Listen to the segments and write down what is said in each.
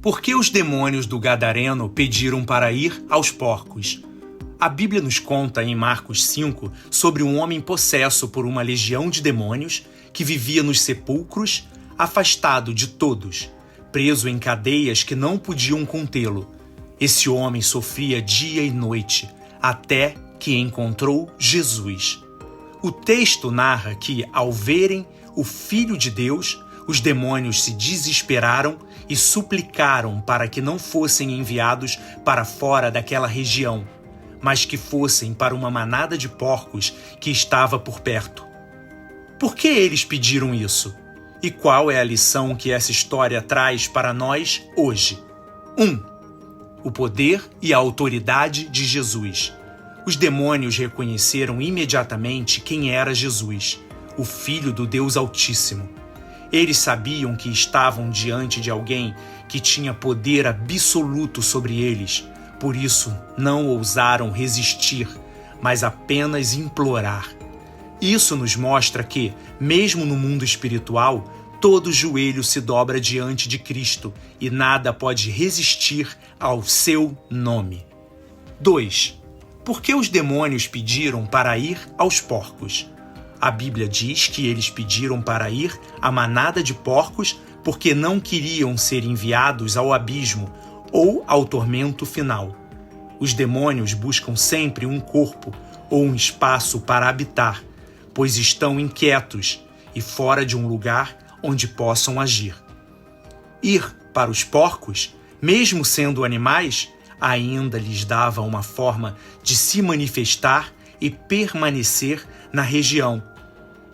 Por que os demônios do Gadareno pediram para ir aos porcos? A Bíblia nos conta em Marcos 5 sobre um homem possesso por uma legião de demônios que vivia nos sepulcros, afastado de todos, preso em cadeias que não podiam contê-lo. Esse homem sofria dia e noite, até que encontrou Jesus. O texto narra que, ao verem o Filho de Deus, os demônios se desesperaram e suplicaram para que não fossem enviados para fora daquela região, mas que fossem para uma manada de porcos que estava por perto. Por que eles pediram isso? E qual é a lição que essa história traz para nós hoje? 1. O poder e a autoridade de Jesus. Os demônios reconheceram imediatamente quem era Jesus, o Filho do Deus Altíssimo. Eles sabiam que estavam diante de alguém que tinha poder absoluto sobre eles, por isso não ousaram resistir, mas apenas implorar. Isso nos mostra que, mesmo no mundo espiritual, todo joelho se dobra diante de Cristo e nada pode resistir ao seu nome. 2. Por que os demônios pediram para ir aos porcos? A Bíblia diz que eles pediram para ir à manada de porcos porque não queriam ser enviados ao abismo ou ao tormento final. Os demônios buscam sempre um corpo ou um espaço para habitar, pois estão inquietos e fora de um lugar onde possam agir. Ir para os porcos, mesmo sendo animais, ainda lhes dava uma forma de se manifestar e permanecer na região.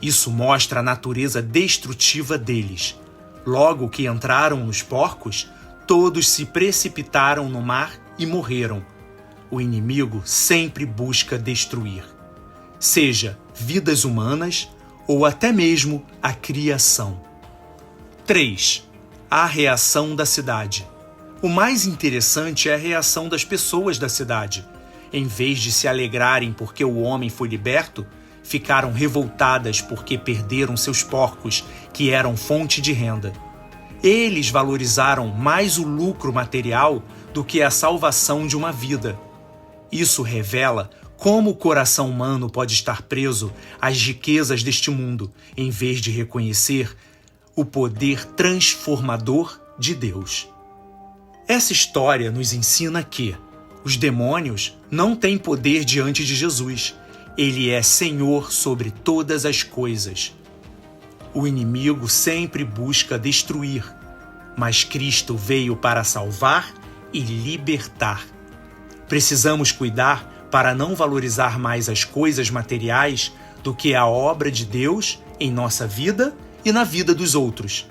Isso mostra a natureza destrutiva deles. Logo que entraram nos porcos, todos se precipitaram no mar e morreram. O inimigo sempre busca destruir, seja vidas humanas ou até mesmo a criação. 3. A reação da cidade. O mais interessante é a reação das pessoas da cidade. Em vez de se alegrarem porque o homem foi liberto, ficaram revoltadas porque perderam seus porcos, que eram fonte de renda. Eles valorizaram mais o lucro material do que a salvação de uma vida. Isso revela como o coração humano pode estar preso às riquezas deste mundo, em vez de reconhecer o poder transformador de Deus. Essa história nos ensina que os demônios não têm poder diante de Jesus. Ele é Senhor sobre todas as coisas. O inimigo sempre busca destruir, mas Cristo veio para salvar e libertar. Precisamos cuidar para não valorizar mais as coisas materiais do que a obra de Deus em nossa vida e na vida dos outros.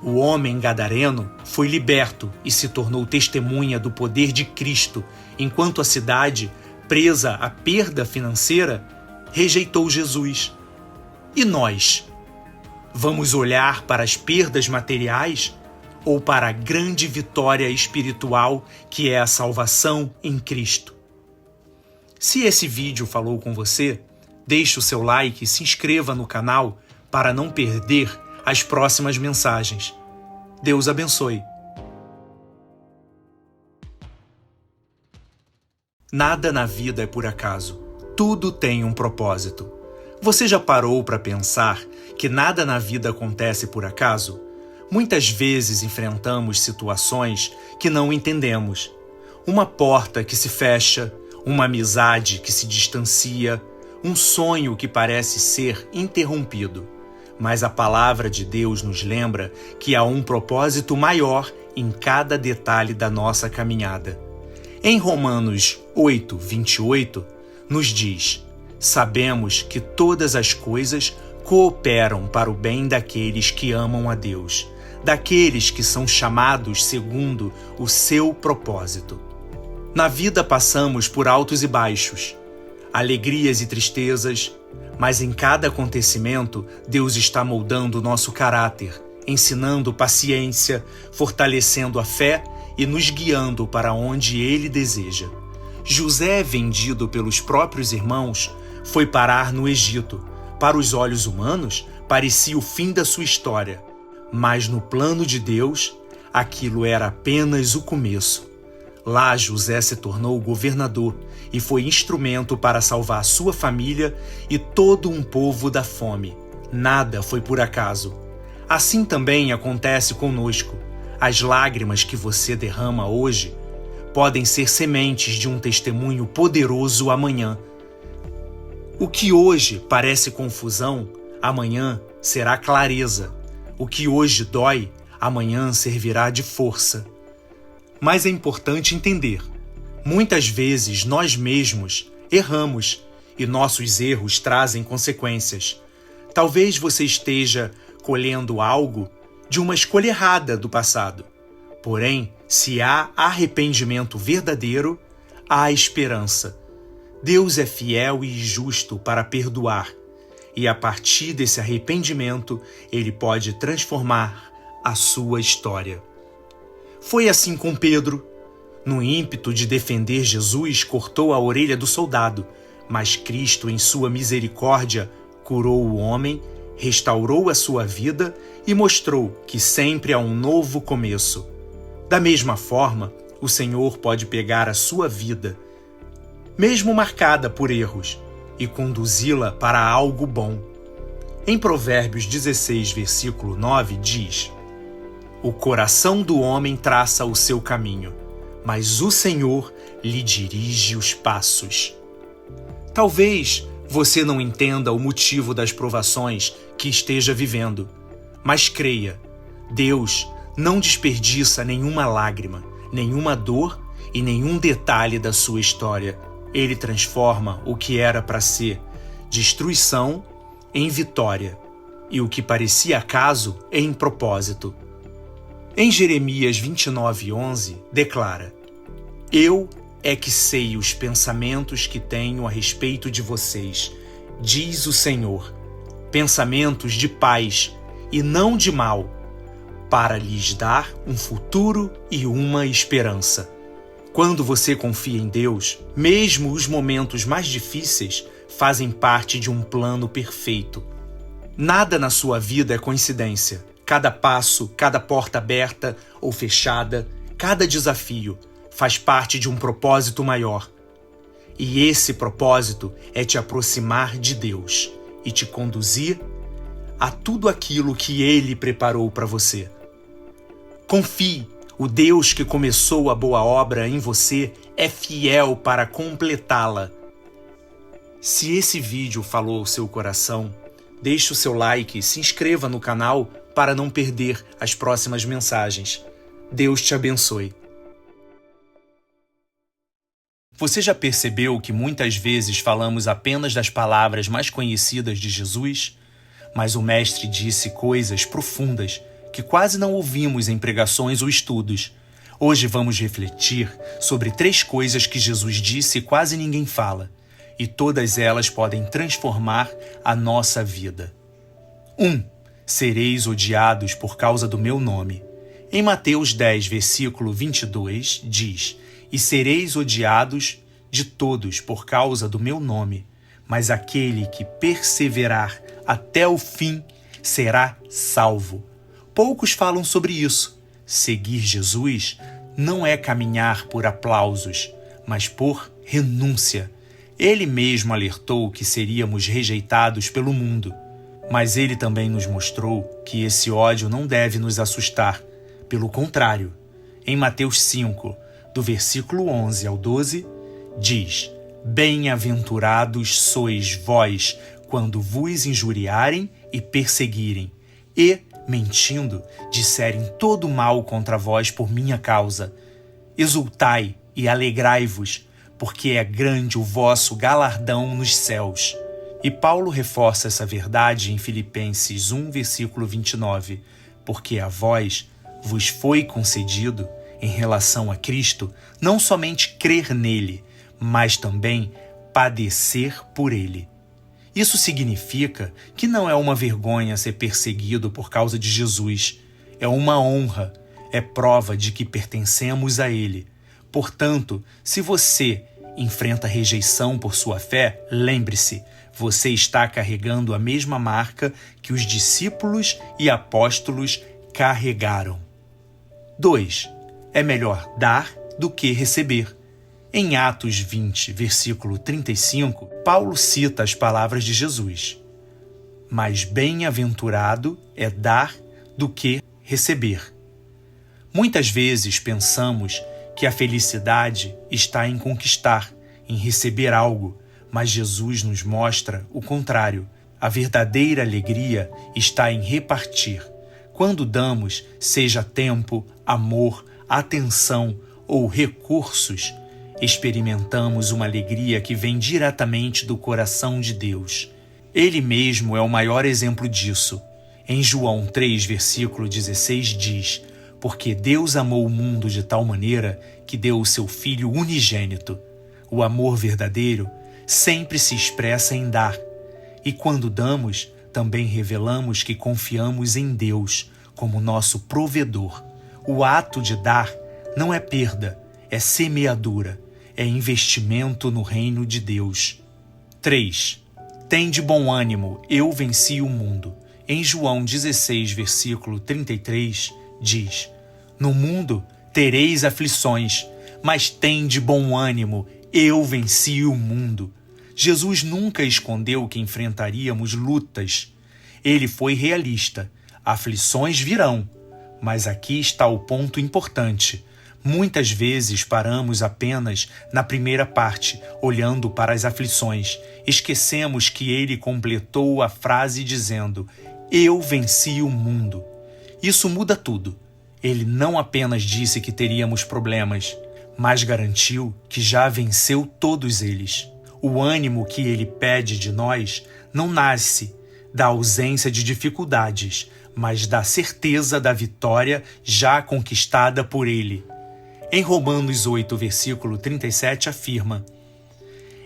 O homem gadareno foi liberto e se tornou testemunha do poder de Cristo, enquanto a cidade, presa à perda financeira, rejeitou Jesus. E nós? Vamos olhar para as perdas materiais ou para a grande vitória espiritual que é a salvação em Cristo? Se esse vídeo falou com você, deixe o seu like e se inscreva no canal para não perder as próximas mensagens. Deus abençoe. Nada na vida é por acaso. Tudo tem um propósito. Você já parou para pensar que nada na vida acontece por acaso? Muitas vezes enfrentamos situações que não entendemos. Uma porta que se fecha, uma amizade que se distancia, um sonho que parece ser interrompido. Mas a palavra de Deus nos lembra que há um propósito maior em cada detalhe da nossa caminhada. Em Romanos 8, 28, nos diz: sabemos que todas as coisas cooperam para o bem daqueles que amam a Deus, daqueles que são chamados segundo o seu propósito. Na vida passamos por altos e baixos, alegrias e tristezas, mas em cada acontecimento Deus está moldando o nosso caráter, ensinando paciência, fortalecendo a fé e nos guiando para onde Ele deseja. José, vendido pelos próprios irmãos, foi parar no Egito. Para os olhos humanos, parecia o fim da sua história. Mas no plano de Deus, aquilo era apenas o começo. Lá José se tornou governador e foi instrumento para salvar sua família e todo um povo da fome. Nada foi por acaso. Assim também acontece conosco. As lágrimas que você derrama hoje podem ser sementes de um testemunho poderoso amanhã. O que hoje parece confusão, amanhã será clareza. O que hoje dói, amanhã servirá de força. Mas é importante entender, muitas vezes nós mesmos erramos e nossos erros trazem consequências. Talvez você esteja colhendo algo de uma escolha errada do passado. Porém, se há arrependimento verdadeiro, há esperança. Deus é fiel e justo para perdoar, e a partir desse arrependimento, Ele pode transformar a sua história. Foi assim com Pedro. No ímpeto de defender Jesus, cortou a orelha do soldado, mas Cristo, em sua misericórdia, curou o homem, restaurou a sua vida e mostrou que sempre há um novo começo. Da mesma forma, o Senhor pode pegar a sua vida, mesmo marcada por erros, e conduzi-la para algo bom. Em Provérbios 16, versículo 9, diz: O coração do homem traça o seu caminho, mas o Senhor lhe dirige os passos. Talvez você não entenda o motivo das provações que esteja vivendo, mas creia, Deus não desperdiça nenhuma lágrima, nenhuma dor e nenhum detalhe da sua história. Ele transforma o que era para ser destruição em vitória e o que parecia acaso em propósito. Em Jeremias 29:11, declara: Eu é que sei os pensamentos que tenho a respeito de vocês, diz o Senhor, pensamentos de paz e não de mal, para lhes dar um futuro e uma esperança. Quando você confia em Deus, mesmo os momentos mais difíceis fazem parte de um plano perfeito. Nada na sua vida é coincidência. Cada passo, cada porta aberta ou fechada, cada desafio faz parte de um propósito maior. E esse propósito é te aproximar de Deus e te conduzir a tudo aquilo que Ele preparou para você. Confie, o Deus que começou a boa obra em você é fiel para completá-la. Se esse vídeo falou ao seu coração, deixe o seu like e se inscreva no canal para não perder as próximas mensagens. Deus te abençoe. Você já percebeu que muitas vezes falamos apenas das palavras mais conhecidas de Jesus? Mas o Mestre disse coisas profundas que quase não ouvimos em pregações ou estudos. Hoje vamos refletir sobre 3 coisas que Jesus disse e quase ninguém fala, e todas elas podem transformar a nossa vida. 1. Sereis odiados por causa do meu nome. Em Mateus 10, versículo 22, diz: E sereis odiados de todos por causa do meu nome, mas aquele que perseverar até o fim será salvo. Poucos falam sobre isso. Seguir Jesus não é caminhar por aplausos, mas por renúncia. Ele mesmo alertou que seríamos rejeitados pelo mundo, mas ele também nos mostrou que esse ódio não deve nos assustar. Pelo contrário, em Mateus 5, do versículo 11 ao 12, diz: Bem-aventurados sois vós quando vos injuriarem e perseguirem, e, mentindo, disserem todo mal contra vós por minha causa. Exultai e alegrai-vos, porque é grande o vosso galardão nos céus. E Paulo reforça essa verdade em Filipenses 1, versículo 29, porque a vós vos foi concedido, em relação a Cristo, não somente crer nele, mas também padecer por ele. Isso significa que não é uma vergonha ser perseguido por causa de Jesus. É uma honra, é prova de que pertencemos a Ele. Portanto, se você enfrenta rejeição por sua fé, lembre-se, você está carregando a mesma marca que os discípulos e apóstolos carregaram. 2. É melhor dar do que receber. Em Atos 20, versículo 35, Paulo cita as palavras de Jesus. Mas bem-aventurado é dar do que receber. Muitas vezes pensamos que a felicidade está em conquistar, em receber algo, mas Jesus nos mostra o contrário. A verdadeira alegria está em repartir. Quando damos, seja tempo, amor, atenção ou recursos, experimentamos uma alegria que vem diretamente do coração de Deus. Ele mesmo é o maior exemplo disso. Em João 3, versículo 16 diz: porque Deus amou o mundo de tal maneira que deu o seu Filho unigênito. O amor verdadeiro sempre se expressa em dar. E quando damos, também revelamos que confiamos em Deus como nosso provedor. O ato de dar não é perda, é semeadura, é investimento no reino de Deus. 3. Tem de bom ânimo, eu venci o mundo. Em João 16, versículo 33, diz: no mundo tereis aflições, mas tem de bom ânimo, eu venci o mundo. Jesus nunca escondeu que enfrentaríamos lutas. Ele foi realista. Aflições virão. Mas aqui está o ponto importante. Muitas vezes paramos apenas na primeira parte, olhando para as aflições. Esquecemos que ele completou a frase dizendo: eu venci o mundo. Isso muda tudo. Ele não apenas disse que teríamos problemas, mas garantiu que já venceu todos eles. O ânimo que ele pede de nós não nasce da ausência de dificuldades, mas da certeza da vitória já conquistada por ele. Em Romanos 8, versículo 37, afirma: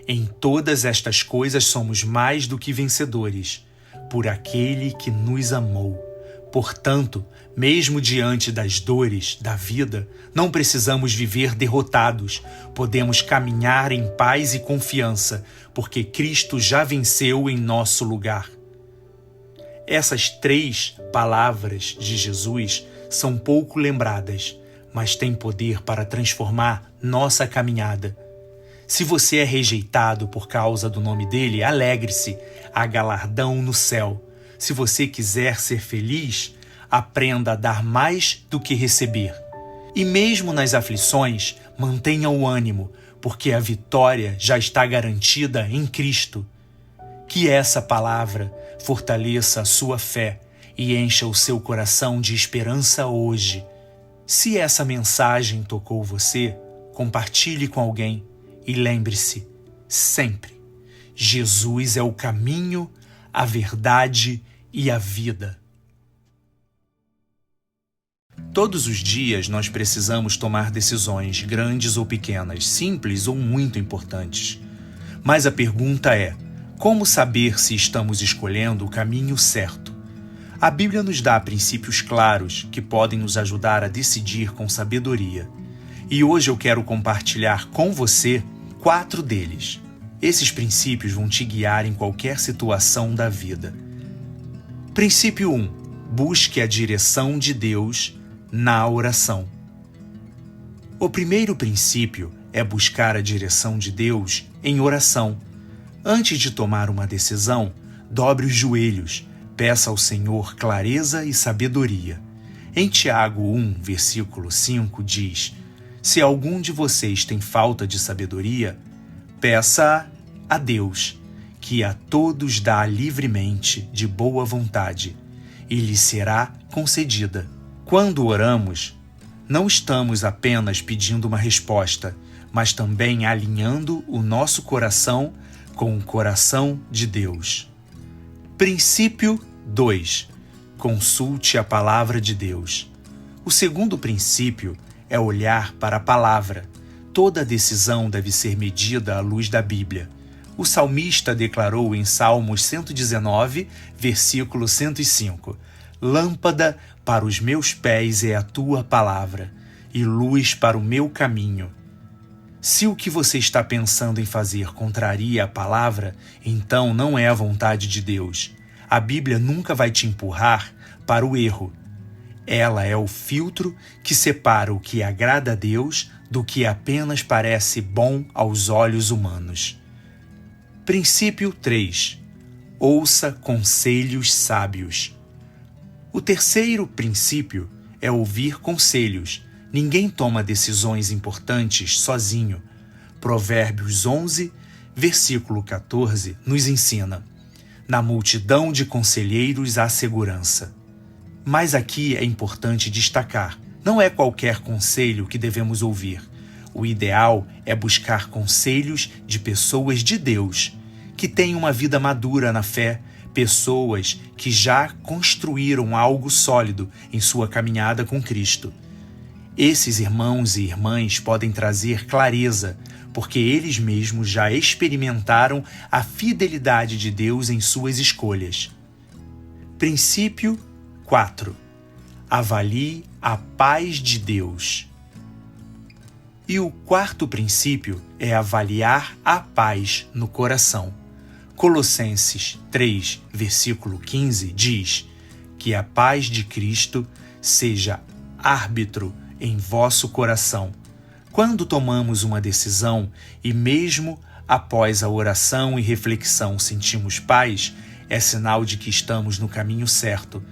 em todas estas coisas somos mais do que vencedores, por aquele que nos amou. Portanto, mesmo diante das dores da vida, não precisamos viver derrotados. Podemos caminhar em paz e confiança, porque Cristo já venceu em nosso lugar. Essas 3 palavras de Jesus são pouco lembradas, mas têm poder para transformar nossa caminhada. Se você é rejeitado por causa do nome dele, alegre-se, há galardão no céu. Se você quiser ser feliz, aprenda a dar mais do que receber. E mesmo nas aflições, mantenha o ânimo, porque a vitória já está garantida em Cristo. Que essa palavra fortaleça a sua fé e encha o seu coração de esperança hoje. Se essa mensagem tocou você, compartilhe com alguém e lembre-se, sempre, Jesus é o caminho, a verdade e a vida. Todos os dias nós precisamos tomar decisões, grandes ou pequenas, simples ou muito importantes. Mas a pergunta é: como saber se estamos escolhendo o caminho certo? A Bíblia nos dá princípios claros que podem nos ajudar a decidir com sabedoria. E hoje eu quero compartilhar com você 4 deles. Esses princípios vão te guiar em qualquer situação da vida. Princípio 1. Busque a direção de Deus na oração. O primeiro princípio é buscar a direção de Deus em oração. Antes de tomar uma decisão, dobre os joelhos, peça ao Senhor clareza e sabedoria. Em Tiago 1, versículo 5 diz: se algum de vocês tem falta de sabedoria, peça a Deus, que a todos dá livremente, de boa vontade, e lhe será concedida. Quando oramos, não estamos apenas pedindo uma resposta, mas também alinhando o nosso coração com o coração de Deus. Princípio 2. Consulte a palavra de Deus. O segundo princípio é olhar para a palavra. Toda decisão deve ser medida à luz da Bíblia. O salmista declarou em Salmos 119, versículo 105: lâmpada para os meus pés é a tua palavra, e luz para o meu caminho. Se o que você está pensando em fazer contraria a palavra, então não é a vontade de Deus. A Bíblia nunca vai te empurrar para o erro. Ela é o filtro que separa o que agrada a Deus do que apenas parece bom aos olhos humanos. Princípio 3. Ouça conselhos sábios. O terceiro princípio é ouvir conselhos. Ninguém toma decisões importantes sozinho. Provérbios 11, versículo 14, nos ensina: na multidão de conselheiros há segurança. Mas aqui é importante destacar: não é qualquer conselho que devemos ouvir. O ideal é buscar conselhos de pessoas de Deus, que têm uma vida madura na fé, pessoas que já construíram algo sólido em sua caminhada com Cristo. Esses irmãos e irmãs podem trazer clareza, porque eles mesmos já experimentaram a fidelidade de Deus em suas escolhas. Princípio 4. Avalie a paz de Deus. E o quarto princípio é avaliar a paz no coração. Colossenses 3, versículo 15 diz que a paz de Cristo seja árbitro em vosso coração. Quando tomamos uma decisão e mesmo após a oração e reflexão sentimos paz, é sinal de que estamos no caminho certo.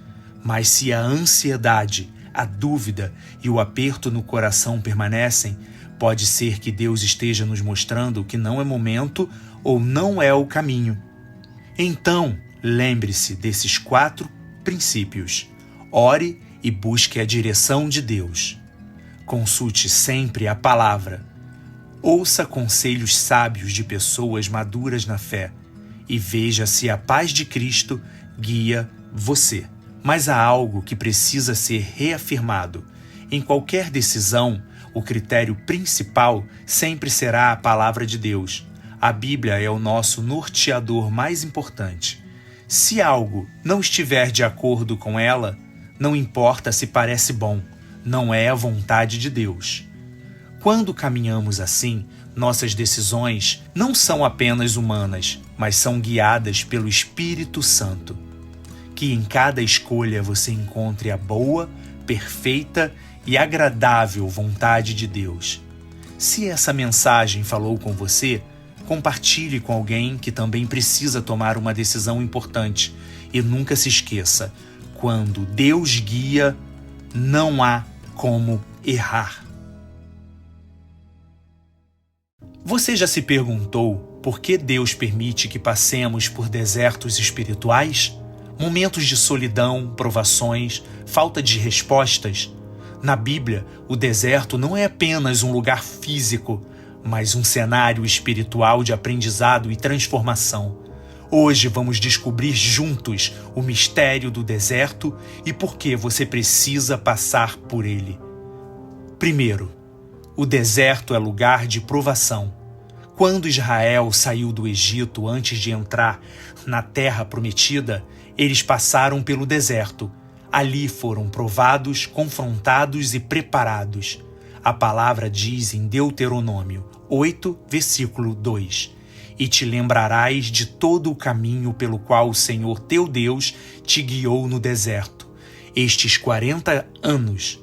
Mas se a ansiedade, a dúvida e o aperto no coração permanecem, pode ser que Deus esteja nos mostrando que não é momento ou não é o caminho. Então, lembre-se desses 4 princípios. Ore e busque a direção de Deus. Consulte sempre a palavra. Ouça conselhos sábios de pessoas maduras na fé e veja se a paz de Cristo guia você. Mas há algo que precisa ser reafirmado. Em qualquer decisão, o critério principal sempre será a palavra de Deus. A Bíblia é o nosso norteador mais importante. Se algo não estiver de acordo com ela, não importa se parece bom, não é a vontade de Deus. Quando caminhamos assim, nossas decisões não são apenas humanas, mas são guiadas pelo Espírito Santo. Que em cada escolha você encontre a boa, perfeita e agradável vontade de Deus. Se essa mensagem falou com você, compartilhe com alguém que também precisa tomar uma decisão importante. E nunca se esqueça, quando Deus guia, não há como errar. Você já se perguntou por que Deus permite que passemos por desertos espirituais? Momentos de solidão, provações, falta de respostas? Na Bíblia, o deserto não é apenas um lugar físico, mas um cenário espiritual de aprendizado e transformação. Hoje vamos descobrir juntos o mistério do deserto e por que você precisa passar por ele. Primeiro, o deserto é lugar de provação. Quando Israel saiu do Egito antes de entrar na Terra Prometida, eles passaram pelo deserto. Ali foram provados, confrontados e preparados. A palavra diz em Deuteronômio 8, versículo 2: E te lembrarás de todo o caminho pelo qual o Senhor teu Deus te guiou no deserto, estes 40 anos,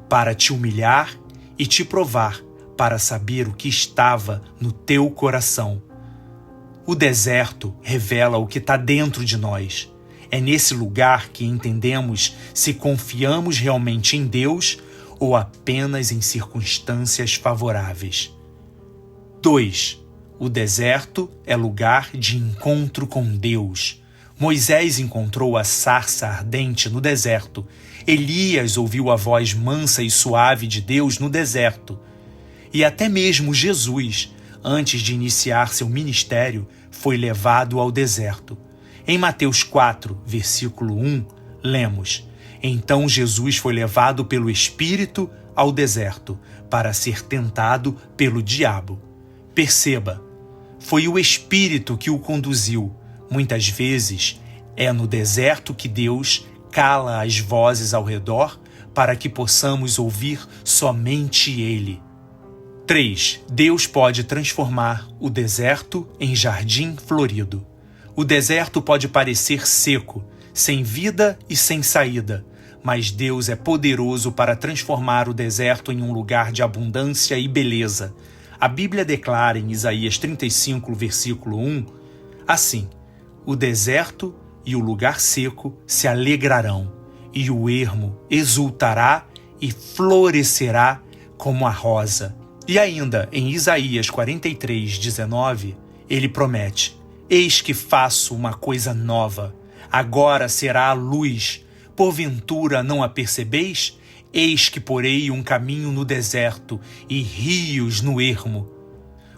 para te humilhar e te provar, para saber o que estava no teu coração. O deserto revela o que está dentro de nós. É nesse lugar que entendemos se confiamos realmente em Deus ou apenas em circunstâncias favoráveis. 2. O deserto é lugar de encontro com Deus. Moisés encontrou a sarça ardente no deserto. Elias ouviu a voz mansa e suave de Deus no deserto. E até mesmo Jesus, antes de iniciar seu ministério, foi levado ao deserto. Em Mateus 4, versículo 1, lemos: Então Jesus foi levado pelo Espírito ao deserto, para ser tentado pelo diabo. Perceba, foi o Espírito que o conduziu. Muitas vezes é no deserto que Deus cala as vozes ao redor para que possamos ouvir somente Ele. 3. Deus pode transformar o deserto em jardim florido. O deserto pode parecer seco, sem vida e sem saída, mas Deus é poderoso para transformar o deserto em um lugar de abundância e beleza. A Bíblia declara em Isaías 35, versículo 1, assim: o deserto e o lugar seco se alegrarão, e o ermo exultará e florescerá como a rosa. E ainda, em Isaías 43, 19, ele promete: eis que faço uma coisa nova, agora será a luz, porventura não a percebeis? Eis que porei um caminho no deserto e rios no ermo.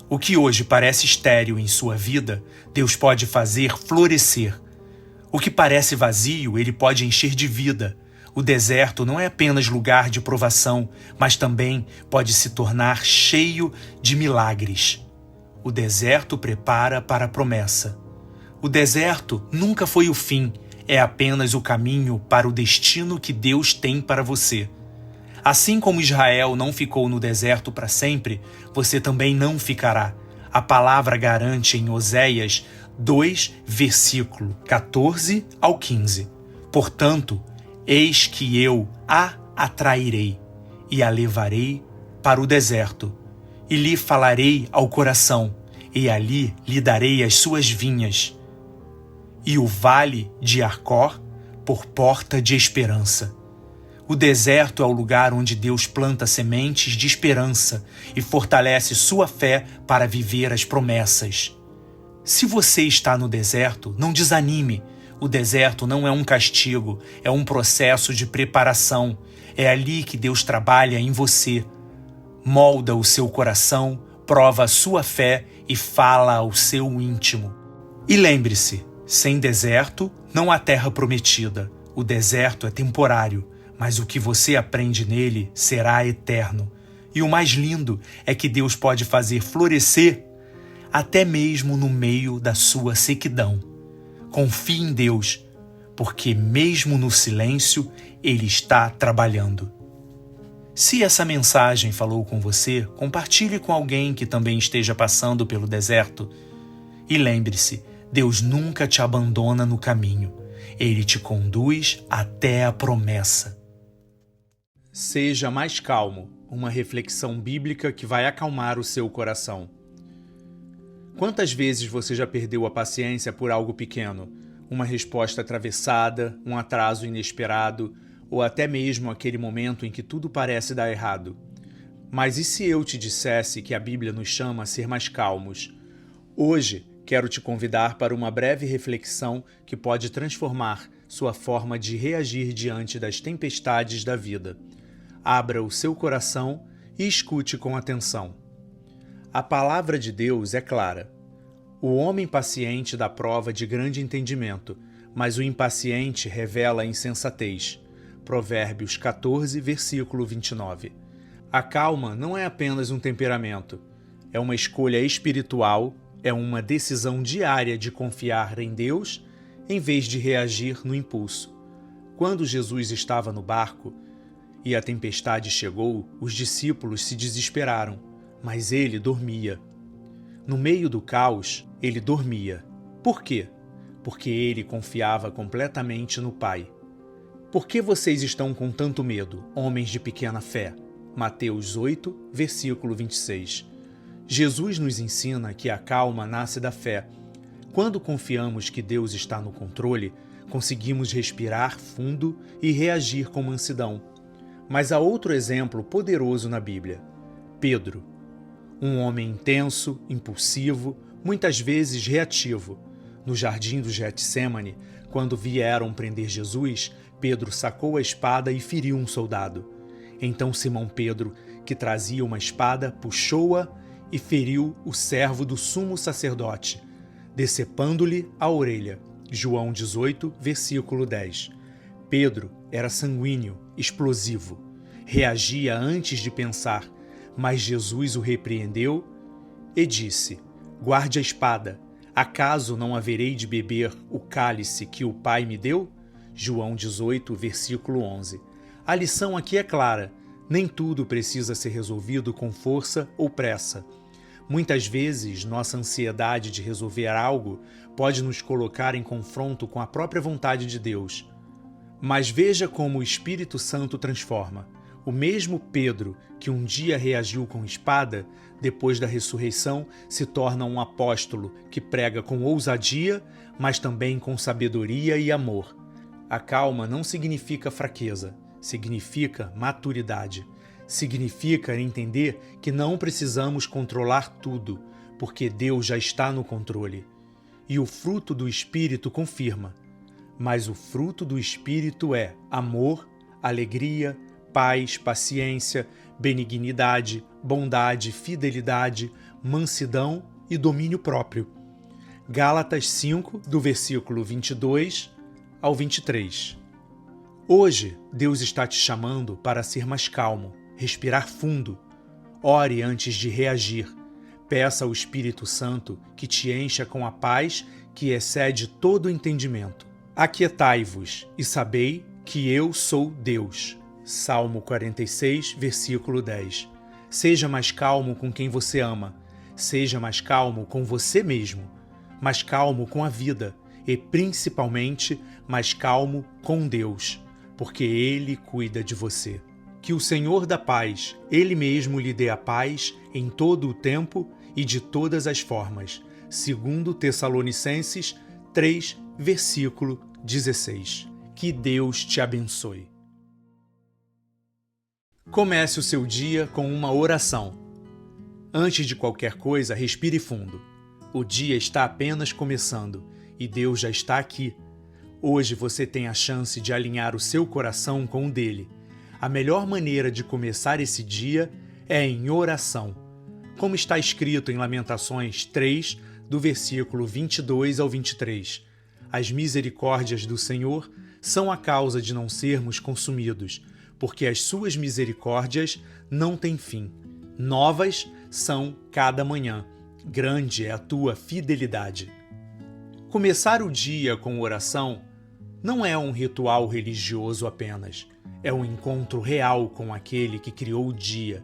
O que hoje parece estéril em sua vida, Deus pode fazer florescer. O que parece vazio, Ele pode encher de vida. O deserto não é apenas lugar de provação, mas também pode se tornar cheio de milagres. O deserto prepara para a promessa. O deserto nunca foi o fim, é apenas o caminho para o destino que Deus tem para você. Assim como Israel não ficou no deserto para sempre, você também não ficará. A palavra garante em Oséias 2, versículo 14 ao 15. Portanto, eis que eu a atrairei e a levarei para o deserto, e lhe falarei ao coração, e ali lhe darei as suas vinhas, e o vale de Arcor por porta de esperança. O deserto é o lugar onde Deus planta sementes de esperança e fortalece sua fé para viver as promessas. Se você está no deserto, não desanime. O deserto não é um castigo, é um processo de preparação. É ali que Deus trabalha em você. Molda o seu coração, prova a sua fé e fala ao seu íntimo. E lembre-se, sem deserto não há terra prometida. O deserto é temporário, mas o que você aprende nele será eterno. E o mais lindo é que Deus pode fazer florescer até mesmo no meio da sua sequidão. Confie em Deus, porque mesmo no silêncio, Ele está trabalhando. Se essa mensagem falou com você, compartilhe com alguém que também esteja passando pelo deserto. E lembre-se, Deus nunca te abandona no caminho. Ele te conduz até a promessa. Seja mais calmo, uma reflexão bíblica que vai acalmar o seu coração. Quantas vezes você já perdeu a paciência por algo pequeno? Uma resposta atravessada, um atraso inesperado, ou até mesmo aquele momento em que tudo parece dar errado? Mas e se eu te dissesse que a Bíblia nos chama a ser mais calmos? Hoje, quero te convidar para uma breve reflexão que pode transformar sua forma de reagir diante das tempestades da vida. Abra o seu coração e escute com atenção. A palavra de Deus é clara. O homem paciente dá prova de grande entendimento, mas o impaciente revela insensatez. Provérbios 14, versículo 29. A calma não é apenas um temperamento, é uma escolha espiritual, é uma decisão diária de confiar em Deus em vez de reagir no impulso. Quando Jesus estava no barco e a tempestade chegou, os discípulos se desesperaram, mas ele dormia. No meio do caos, ele dormia. Por quê? Porque ele confiava completamente no Pai. Por que vocês estão com tanto medo, homens de pequena fé? Mateus 8, versículo 26. Jesus nos ensina que a calma nasce da fé. Quando confiamos que Deus está no controle, conseguimos respirar fundo e reagir com mansidão. Mas há outro exemplo poderoso na Bíblia. Pedro. Um homem intenso, impulsivo, muitas vezes reativo. No jardim do Getsêmani, quando vieram prender Jesus, Pedro sacou a espada e feriu um soldado. Então Simão Pedro, que trazia uma espada, puxou-a e feriu o servo do sumo sacerdote, decepando-lhe a orelha. João 18, versículo 10. Pedro era sanguíneo, explosivo. Reagia antes de pensar, mas Jesus o repreendeu e disse: guarde a espada. Acaso não haverei de beber o cálice que o Pai me deu? João 18, versículo 11. A lição aqui é clara. Nem tudo precisa ser resolvido com força ou pressa. Muitas vezes, nossa ansiedade de resolver algo pode nos colocar em confronto com a própria vontade de Deus. Mas veja como o Espírito Santo transforma. O mesmo Pedro, que um dia reagiu com espada, depois da ressurreição se torna um apóstolo que prega com ousadia, mas também com sabedoria e amor. A calma não significa fraqueza, significa maturidade. Significa entender que não precisamos controlar tudo, porque Deus já está no controle. E o fruto do Espírito confirma. Mas o fruto do Espírito é amor, alegria, paz, paciência, benignidade, bondade, fidelidade, mansidão e domínio próprio. Gálatas 5, do versículo 22 ao 23. Hoje, Deus está te chamando para ser mais calmo, respirar fundo. Ore antes de reagir. Peça ao Espírito Santo que te encha com a paz que excede todo o entendimento. Aquietai-vos e sabei que eu sou Deus. Salmo 46, versículo 10. Seja mais calmo com quem você ama. Seja mais calmo com você mesmo. Mais calmo com a vida. E, principalmente, mais calmo com Deus, porque Ele cuida de você. Que o Senhor da paz, Ele mesmo lhe dê a paz em todo o tempo e de todas as formas. Segundo Tessalonicenses 3, versículo 16. Que Deus te abençoe. Comece o seu dia com uma oração. Antes de qualquer coisa, respire fundo. O dia está apenas começando e Deus já está aqui. Hoje você tem a chance de alinhar o seu coração com o dele. A melhor maneira de começar esse dia é em oração. Como está escrito em Lamentações 3, do versículo 22 ao 23. As misericórdias do Senhor são a causa de não sermos consumidos, porque as suas misericórdias não têm fim. Novas são cada manhã. Grande é a tua fidelidade. Começar o dia com oração não é um ritual religioso apenas. É um encontro real com aquele que criou o dia.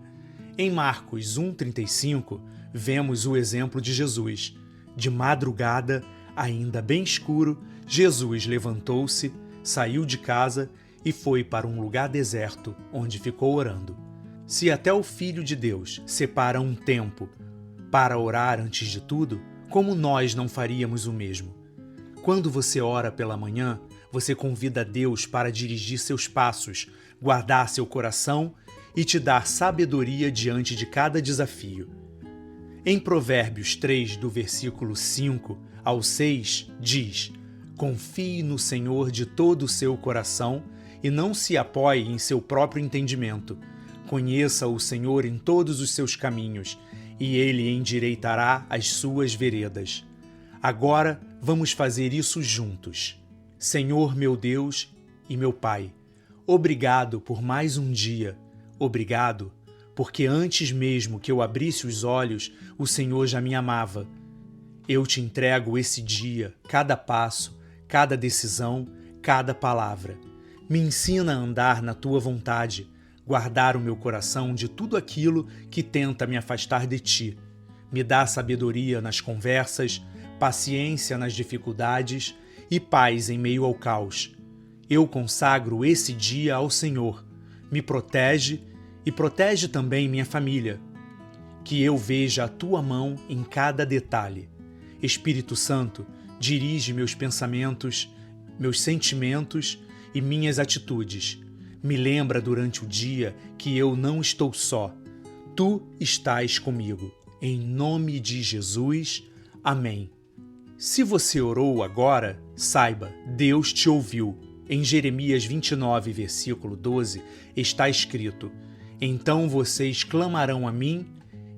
Em Marcos 1,35, vemos o exemplo de Jesus. De madrugada, ainda bem escuro, Jesus levantou-se, saiu de casa e foi para um lugar deserto, onde ficou orando. Se até o Filho de Deus separa um tempo para orar antes de tudo, como nós não faríamos o mesmo? Quando você ora pela manhã, você convida Deus para dirigir seus passos, guardar seu coração e te dar sabedoria diante de cada desafio. Em Provérbios 3, do versículo 5 ao 6, diz: confie no Senhor de todo o seu coração e não se apoie em seu próprio entendimento. Conheça o Senhor em todos os seus caminhos, e Ele endireitará as suas veredas. Agora vamos fazer isso juntos. Senhor meu Deus e meu Pai, obrigado por mais um dia. Obrigado, porque antes mesmo que eu abrisse os olhos, o Senhor já me amava. Eu te entrego esse dia, cada passo, cada decisão, cada palavra. Me ensina a andar na tua vontade, guardar o meu coração de tudo aquilo que tenta me afastar de ti. Me dá sabedoria nas conversas, paciência nas dificuldades e paz em meio ao caos. Eu consagro esse dia ao Senhor. Me protege e protege também minha família. Que eu veja a tua mão em cada detalhe. Espírito Santo, dirige meus pensamentos, meus sentimentos e minhas atitudes. Me lembra durante o dia que eu não estou só. Tu estás comigo. Em nome de Jesus. Amém. Se você orou agora, saiba, Deus te ouviu. Em Jeremias 29, versículo 12, está escrito: então vocês clamarão a mim,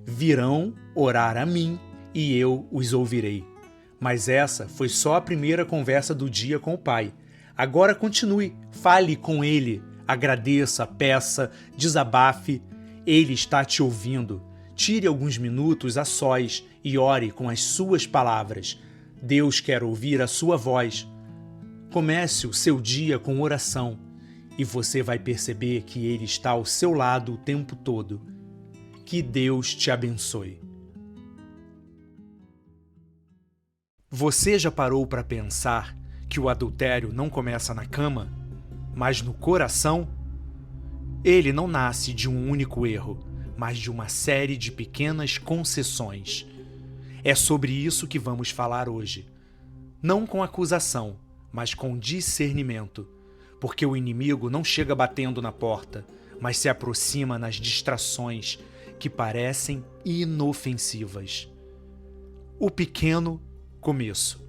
virão orar a mim, e eu os ouvirei. Mas essa foi só a primeira conversa do dia com o Pai. Agora continue, fale com Ele, agradeça, peça, desabafe. Ele está te ouvindo. Tire alguns minutos a sós e ore com as suas palavras. Deus quer ouvir a sua voz. Comece o seu dia com oração e você vai perceber que Ele está ao seu lado o tempo todo. Que Deus te abençoe. Você já parou para pensar que o adultério não começa na cama, mas no coração, ele não nasce de um único erro, mas de uma série de pequenas concessões. É sobre isso que vamos falar hoje. Não com acusação, mas com discernimento, porque o inimigo não chega batendo na porta, mas se aproxima nas distrações que parecem inofensivas. O pequeno começo.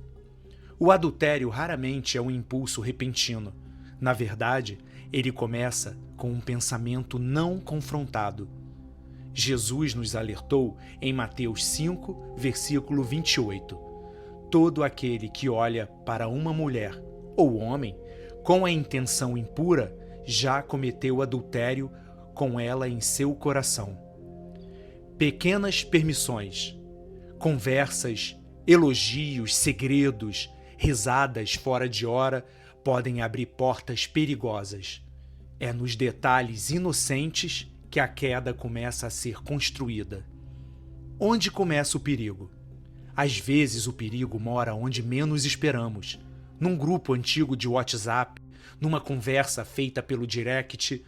O adultério raramente é um impulso repentino. Na verdade, ele começa com um pensamento não confrontado. Jesus nos alertou em Mateus 5, versículo 28. Todo aquele que olha para uma mulher ou homem com a intenção impura já cometeu adultério com ela em seu coração. Pequenas permissões, conversas, elogios, segredos, risadas fora de hora podem abrir portas perigosas. É nos detalhes inocentes que a queda começa a ser construída. Onde começa o perigo? Às vezes o perigo mora onde menos esperamos, num grupo antigo de WhatsApp, numa conversa feita pelo direct,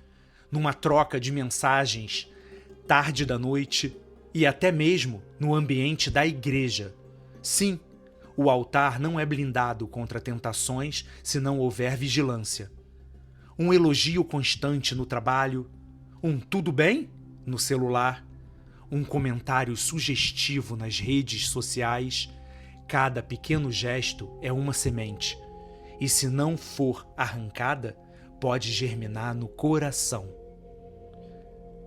numa troca de mensagens tarde da noite e até mesmo no ambiente da igreja. Sim, o altar não é blindado contra tentações se não houver vigilância. Um elogio constante no trabalho, um tudo bem no celular, um comentário sugestivo nas redes sociais, cada pequeno gesto é uma semente, e se não for arrancada, pode germinar no coração.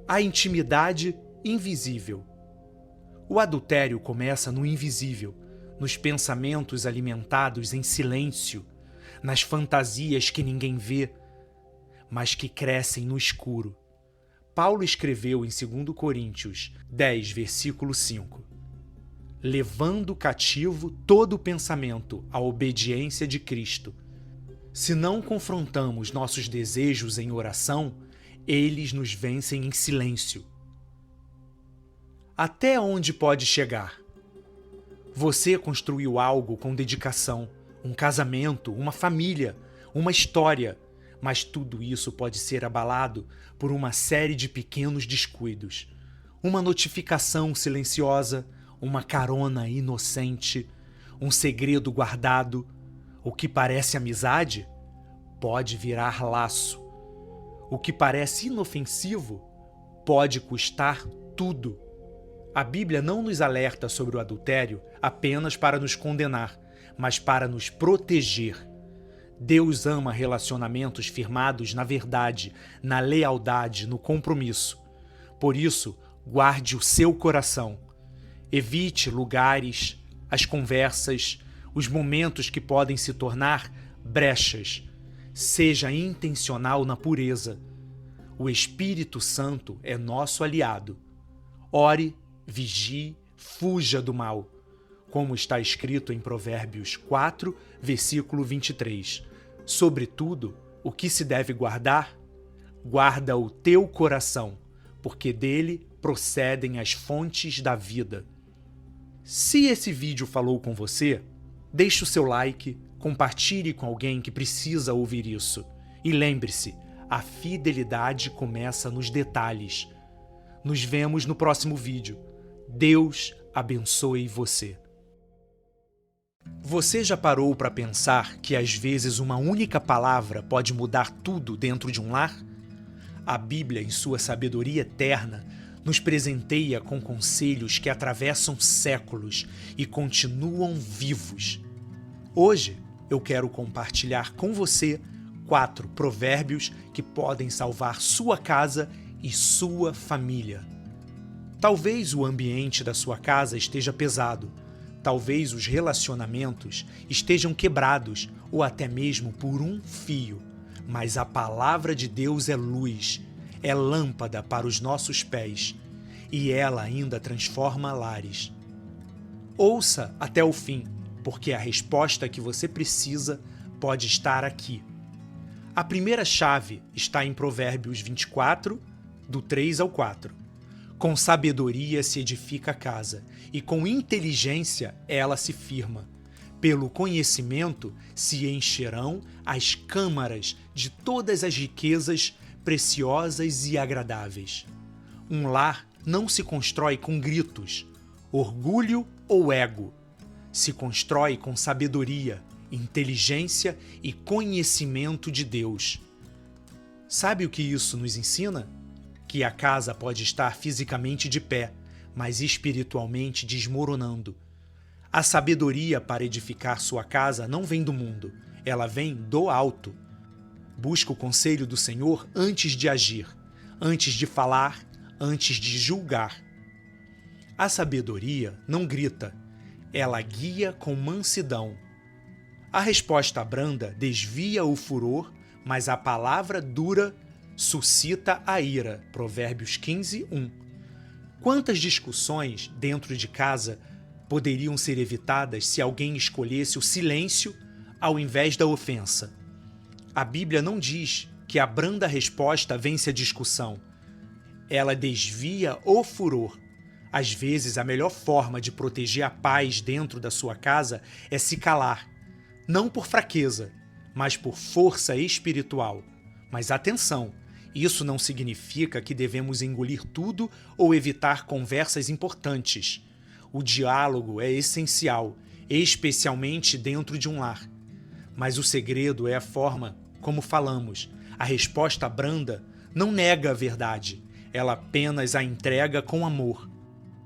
A intimidade invisível. O adultério começa no invisível, nos pensamentos alimentados em silêncio, nas fantasias que ninguém vê, mas que crescem no escuro. Paulo escreveu em 2 Coríntios 10, versículo 5: levando cativo todo o pensamento à obediência de Cristo. Se não confrontamos nossos desejos em oração, eles nos vencem em silêncio. Até onde pode chegar? Você construiu algo com dedicação, um casamento, uma família, uma história, mas tudo isso pode ser abalado por uma série de pequenos descuidos. Uma notificação silenciosa, uma carona inocente, um segredo guardado. O que parece amizade pode virar laço. O que parece inofensivo pode custar tudo. A Bíblia não nos alerta sobre o adultério apenas para nos condenar, mas para nos proteger. Deus ama relacionamentos firmados na verdade, na lealdade, no compromisso. Por isso, guarde o seu coração. Evite lugares, as conversas, os momentos que podem se tornar brechas. Seja intencional na pureza. O Espírito Santo é nosso aliado. Ore, vigie, fuja do mal, como está escrito em Provérbios 4, versículo 23. Sobretudo, o que se deve guardar? Guarda o teu coração, porque dele procedem as fontes da vida. Se esse vídeo falou com você, deixe o seu like, compartilhe com alguém que precisa ouvir isso. E lembre-se, a fidelidade começa nos detalhes. Nos vemos no próximo vídeo. Deus abençoe você. Você já parou para pensar que às vezes uma única palavra pode mudar tudo dentro de um lar? A Bíblia, em sua sabedoria eterna, nos presenteia com conselhos que atravessam séculos e continuam vivos. Hoje, eu quero compartilhar com você 4 provérbios que podem salvar sua casa e sua família. Talvez o ambiente da sua casa esteja pesado, talvez os relacionamentos estejam quebrados ou até mesmo por um fio, mas a palavra de Deus é luz, é lâmpada para os nossos pés e ela ainda transforma lares. Ouça até o fim, porque a resposta que você precisa pode estar aqui. A primeira chave está em Provérbios 24, do 3 ao 4. Com sabedoria se edifica a casa, e com inteligência ela se firma. Pelo conhecimento se encherão as câmaras de todas as riquezas preciosas e agradáveis. Um lar não se constrói com gritos, orgulho ou ego. Se constrói com sabedoria, inteligência e conhecimento de Deus. Sabe o que isso nos ensina? Que a casa pode estar fisicamente de pé, mas espiritualmente desmoronando. A sabedoria para edificar sua casa não vem do mundo, ela vem do alto. Busca o conselho do Senhor antes de agir, antes de falar, antes de julgar. A sabedoria não grita, ela guia com mansidão. A resposta branda desvia o furor, mas a palavra dura suscita a ira. Provérbios 15, 1. Quantas discussões dentro de casa poderiam ser evitadas se alguém escolhesse o silêncio ao invés da ofensa? A Bíblia não diz que a branda resposta vence a discussão. Ela desvia o furor. Às vezes, a melhor forma de proteger a paz dentro da sua casa é se calar. Não por fraqueza, mas por força espiritual. Mas atenção, isso não significa que devemos engolir tudo ou evitar conversas importantes. O diálogo é essencial, especialmente dentro de um lar. Mas o segredo é a forma como falamos. A resposta branda não nega a verdade, ela apenas a entrega com amor.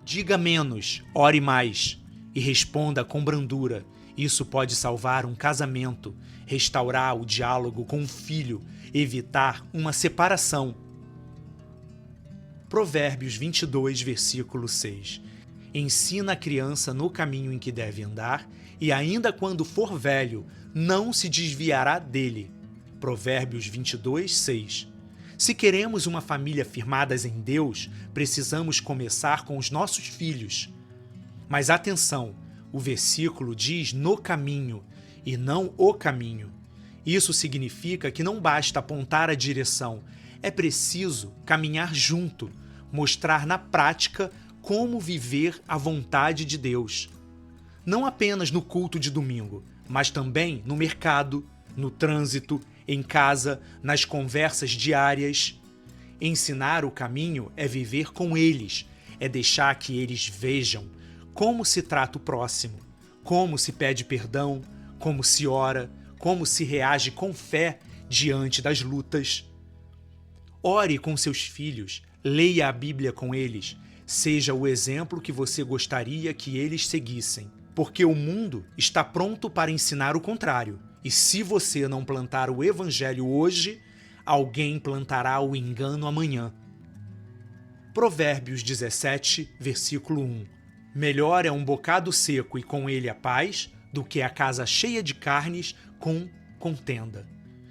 Diga menos, ore mais e responda com brandura. Isso pode salvar um casamento, restaurar o diálogo com um filho, evitar uma separação. Provérbios 22, versículo 6. Ensina a criança no caminho em que deve andar, e ainda quando for velho, não se desviará dele. Provérbios 22, 6. Se queremos uma família firmadas em Deus, precisamos começar com os nossos filhos. Mas atenção, o versículo diz no caminho e não o caminho. Isso significa que não basta apontar a direção, é preciso caminhar junto, mostrar na prática como viver a vontade de Deus. Não apenas no culto de domingo, mas também no mercado, no trânsito, em casa, nas conversas diárias. Ensinar o caminho é viver com eles, é deixar que eles vejam como se trata o próximo, como se pede perdão, como se ora, como se reage com fé diante das lutas. Ore com seus filhos, leia a Bíblia com eles, seja o exemplo que você gostaria que eles seguissem, porque o mundo está pronto para ensinar o contrário. E se você não plantar o Evangelho hoje, alguém plantará o engano amanhã. Provérbios 17, versículo 1. Melhor é um bocado seco e com ele a paz, do que a casa cheia de carnes com contenda.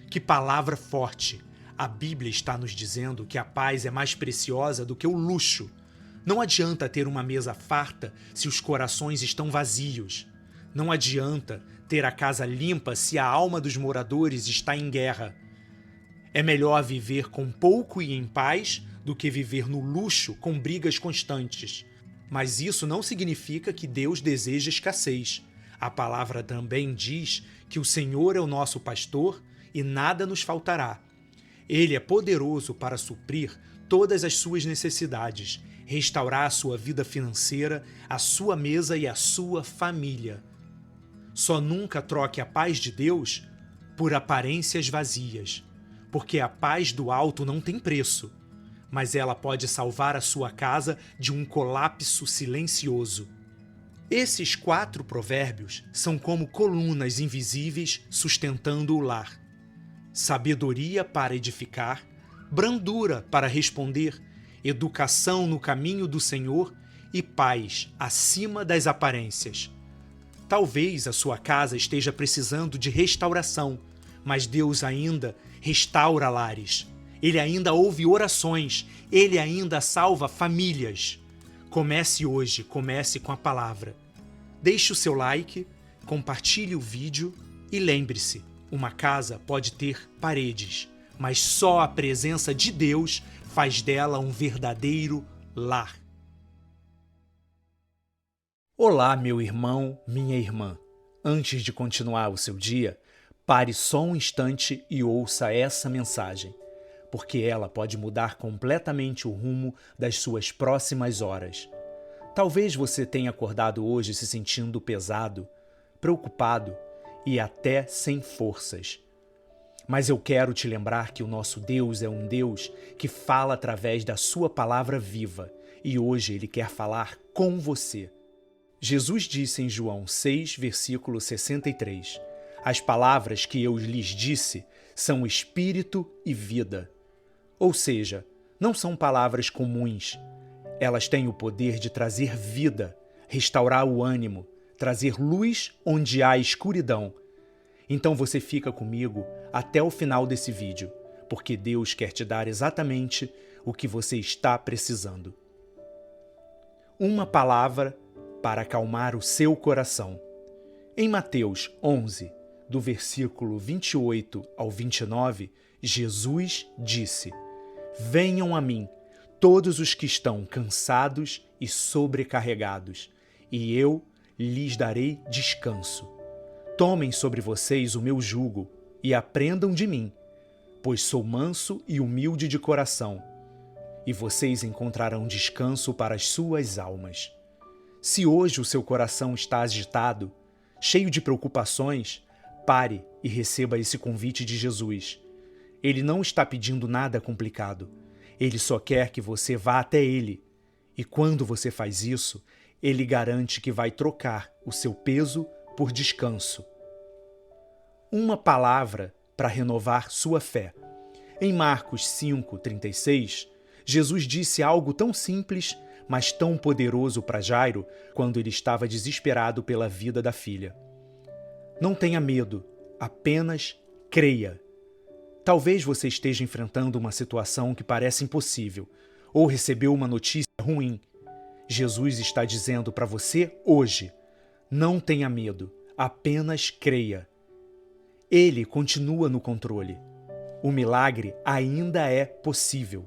Que palavra forte! A Bíblia está nos dizendo que a paz é mais preciosa do que o luxo. Não adianta ter uma mesa farta se os corações estão vazios. Não adianta ter a casa limpa se a alma dos moradores está em guerra. É melhor viver com pouco e em paz do que viver no luxo com brigas constantes. Mas isso não significa que Deus deseja escassez. A palavra também diz que o Senhor é o nosso pastor e nada nos faltará. Ele é poderoso para suprir todas as suas necessidades, restaurar a sua vida financeira, a sua mesa e a sua família. Só nunca troque a paz de Deus por aparências vazias, porque a paz do alto não tem preço, mas ela pode salvar a sua casa de um colapso silencioso. Esses 4 provérbios são como colunas invisíveis sustentando o lar. Sabedoria para edificar, brandura para responder, educação no caminho do Senhor e paz acima das aparências. Talvez a sua casa esteja precisando de restauração, mas Deus ainda restaura lares. Ele ainda ouve orações, Ele ainda salva famílias. Comece hoje, comece com a palavra. Deixe o seu like, compartilhe o vídeo e lembre-se, uma casa pode ter paredes, mas só a presença de Deus faz dela um verdadeiro lar. Olá, meu irmão, minha irmã. Antes de continuar o seu dia, pare só um instante e ouça essa mensagem, porque ela pode mudar completamente o rumo das suas próximas horas. Talvez você tenha acordado hoje se sentindo pesado, preocupado e até sem forças. Mas eu quero te lembrar que o nosso Deus é um Deus que fala através da sua palavra viva e hoje Ele quer falar com você. Jesus disse em João 6, versículo 63, "As palavras que eu lhes disse são espírito e vida." Ou seja, não são palavras comuns. Elas têm o poder de trazer vida, restaurar o ânimo, trazer luz onde há escuridão. Então você fica comigo até o final desse vídeo, porque Deus quer te dar exatamente o que você está precisando. Uma palavra para acalmar o seu coração. Em Mateus 11, do versículo 28 ao 29, Jesus disse: "Venham a mim, todos os que estão cansados e sobrecarregados, e eu lhes darei descanso. Tomem sobre vocês o meu jugo e aprendam de mim, pois sou manso e humilde de coração, e vocês encontrarão descanso para as suas almas." Se hoje o seu coração está agitado, cheio de preocupações, pare e receba esse convite de Jesus. Ele não está pedindo nada complicado. Ele só quer que você vá até Ele. E quando você faz isso, Ele garante que vai trocar o seu peso por descanso. Uma palavra para renovar sua fé. Em Marcos 5:36, Jesus disse algo tão simples, mas tão poderoso para Jairo quando ele estava desesperado pela vida da filha. Não tenha medo, apenas creia. Talvez você esteja enfrentando uma situação que parece impossível, ou recebeu uma notícia ruim. Jesus está dizendo para você hoje: não tenha medo, apenas creia. Ele continua no controle. O milagre ainda é possível.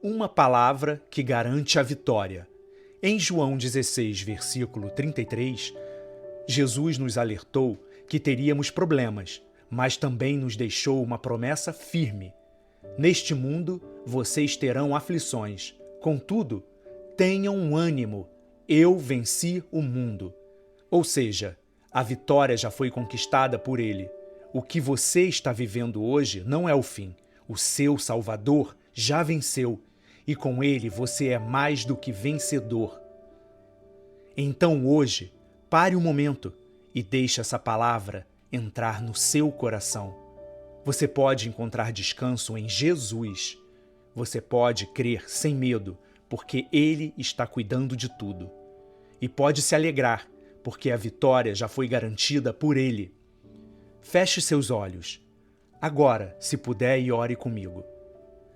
Uma palavra que garante a vitória. Em João 16, versículo 33, Jesus nos alertou que teríamos problemas, mas também nos deixou uma promessa firme. Neste mundo, vocês terão aflições. Contudo, tenham um ânimo. Eu venci o mundo. Ou seja, a vitória já foi conquistada por Ele. O que você está vivendo hoje não é o fim. O seu Salvador já venceu. E com Ele você é mais do que vencedor. Então hoje, pare um momento e deixe essa palavra entrar no seu coração. Você pode encontrar descanso em Jesus. Você pode crer sem medo, porque Ele está cuidando de tudo. E pode se alegrar, porque a vitória já foi garantida por Ele. Feche seus olhos. Agora, se puder, e ore comigo.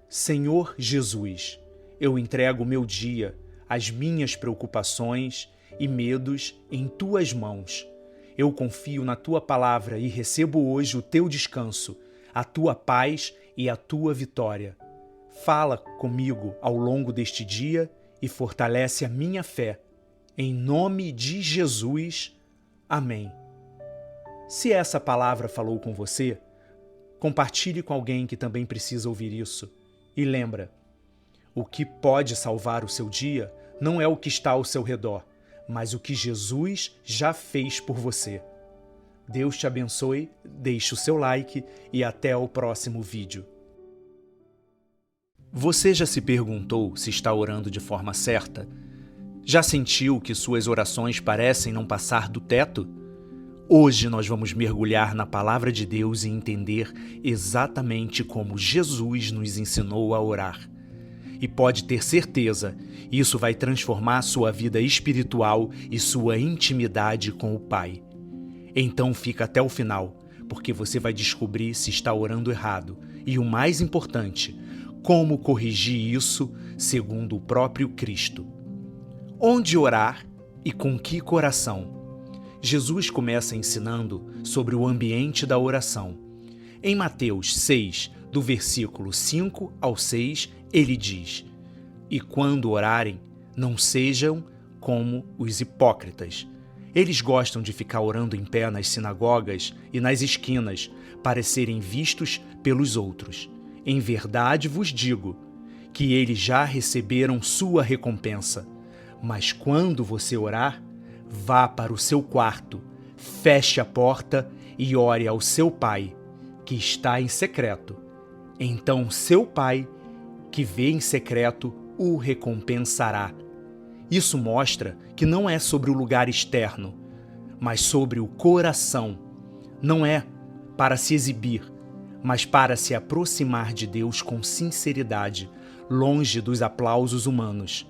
Senhor Jesus, eu entrego o meu dia, as minhas preocupações e medos em Tuas mãos. Eu confio na Tua palavra e recebo hoje o Teu descanso, a Tua paz e a Tua vitória. Fala comigo ao longo deste dia e fortalece a minha fé. Em nome de Jesus. Amém. Se essa palavra falou com você, compartilhe com alguém que também precisa ouvir isso. E lembra, o que pode salvar o seu dia não é o que está ao seu redor, mas o que Jesus já fez por você. Deus te abençoe, deixe o seu like e até o próximo vídeo. Você já se perguntou se está orando de forma certa? Já sentiu que suas orações parecem não passar do teto? Hoje nós vamos mergulhar na Palavra de Deus e entender exatamente como Jesus nos ensinou a orar. E pode ter certeza, isso vai transformar sua vida espiritual e sua intimidade com o Pai. Então fica até o final, porque você vai descobrir se está orando errado e, o mais importante, como corrigir isso segundo o próprio Cristo. Onde orar e com que coração? Jesus começa ensinando sobre o ambiente da oração. Em Mateus 6, do versículo 5 ao 6, ele diz: "E quando orarem, não sejam como os hipócritas. Eles gostam de ficar orando em pé nas sinagogas e nas esquinas para serem vistos pelos outros. Em verdade vos digo que eles já receberam sua recompensa. Mas quando você orar, vá para o seu quarto, feche a porta e ore ao seu Pai, que está em secreto. Então seu Pai, que vê em secreto, o recompensará. Isso mostra que não é sobre o lugar externo, mas sobre o coração. Não é para se exibir, mas para se aproximar de Deus com sinceridade, longe dos aplausos humanos.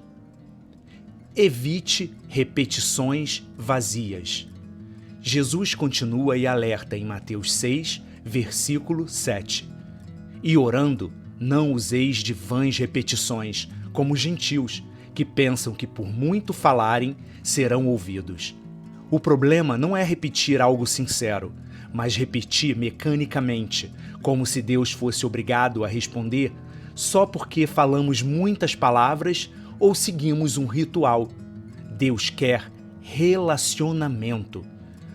Evite repetições vazias. Jesus continua e alerta em Mateus 6, versículo 7. E orando, não useis de vãs repetições, como os gentios, que pensam que por muito falarem, serão ouvidos. O problema não é repetir algo sincero, mas repetir mecanicamente, como se Deus fosse obrigado a responder só porque falamos muitas palavras ou seguimos um ritual. Deus quer relacionamento,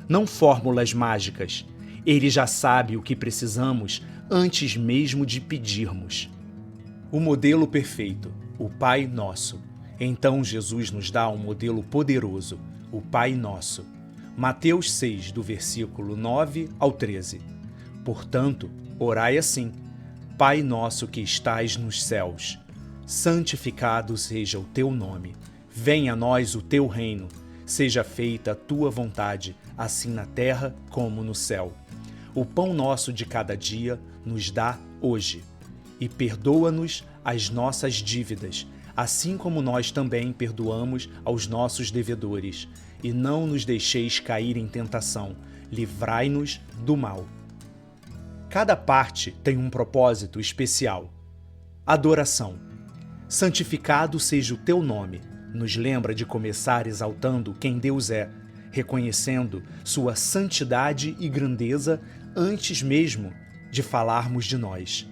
não fórmulas mágicas. Ele já sabe o que precisamos antes mesmo de pedirmos. O modelo perfeito, o Pai Nosso. Então Jesus nos dá um modelo poderoso, o Pai Nosso. Mateus 6, do versículo 9 ao 13. Portanto, orai assim: Pai nosso que estais nos céus, santificado seja o teu nome. Venha a nós o teu reino. Seja feita a tua vontade, assim na terra como no céu. O pão nosso de cada dia nos dá hoje. E perdoa-nos as nossas dívidas, assim como nós também perdoamos aos nossos devedores. E não nos deixeis cair em tentação, livrai-nos do mal. Cada parte tem um propósito especial. Adoração. Santificado seja o teu nome. Nos lembra de começar exaltando quem Deus é, reconhecendo sua santidade e grandeza antes mesmo de falarmos de nós.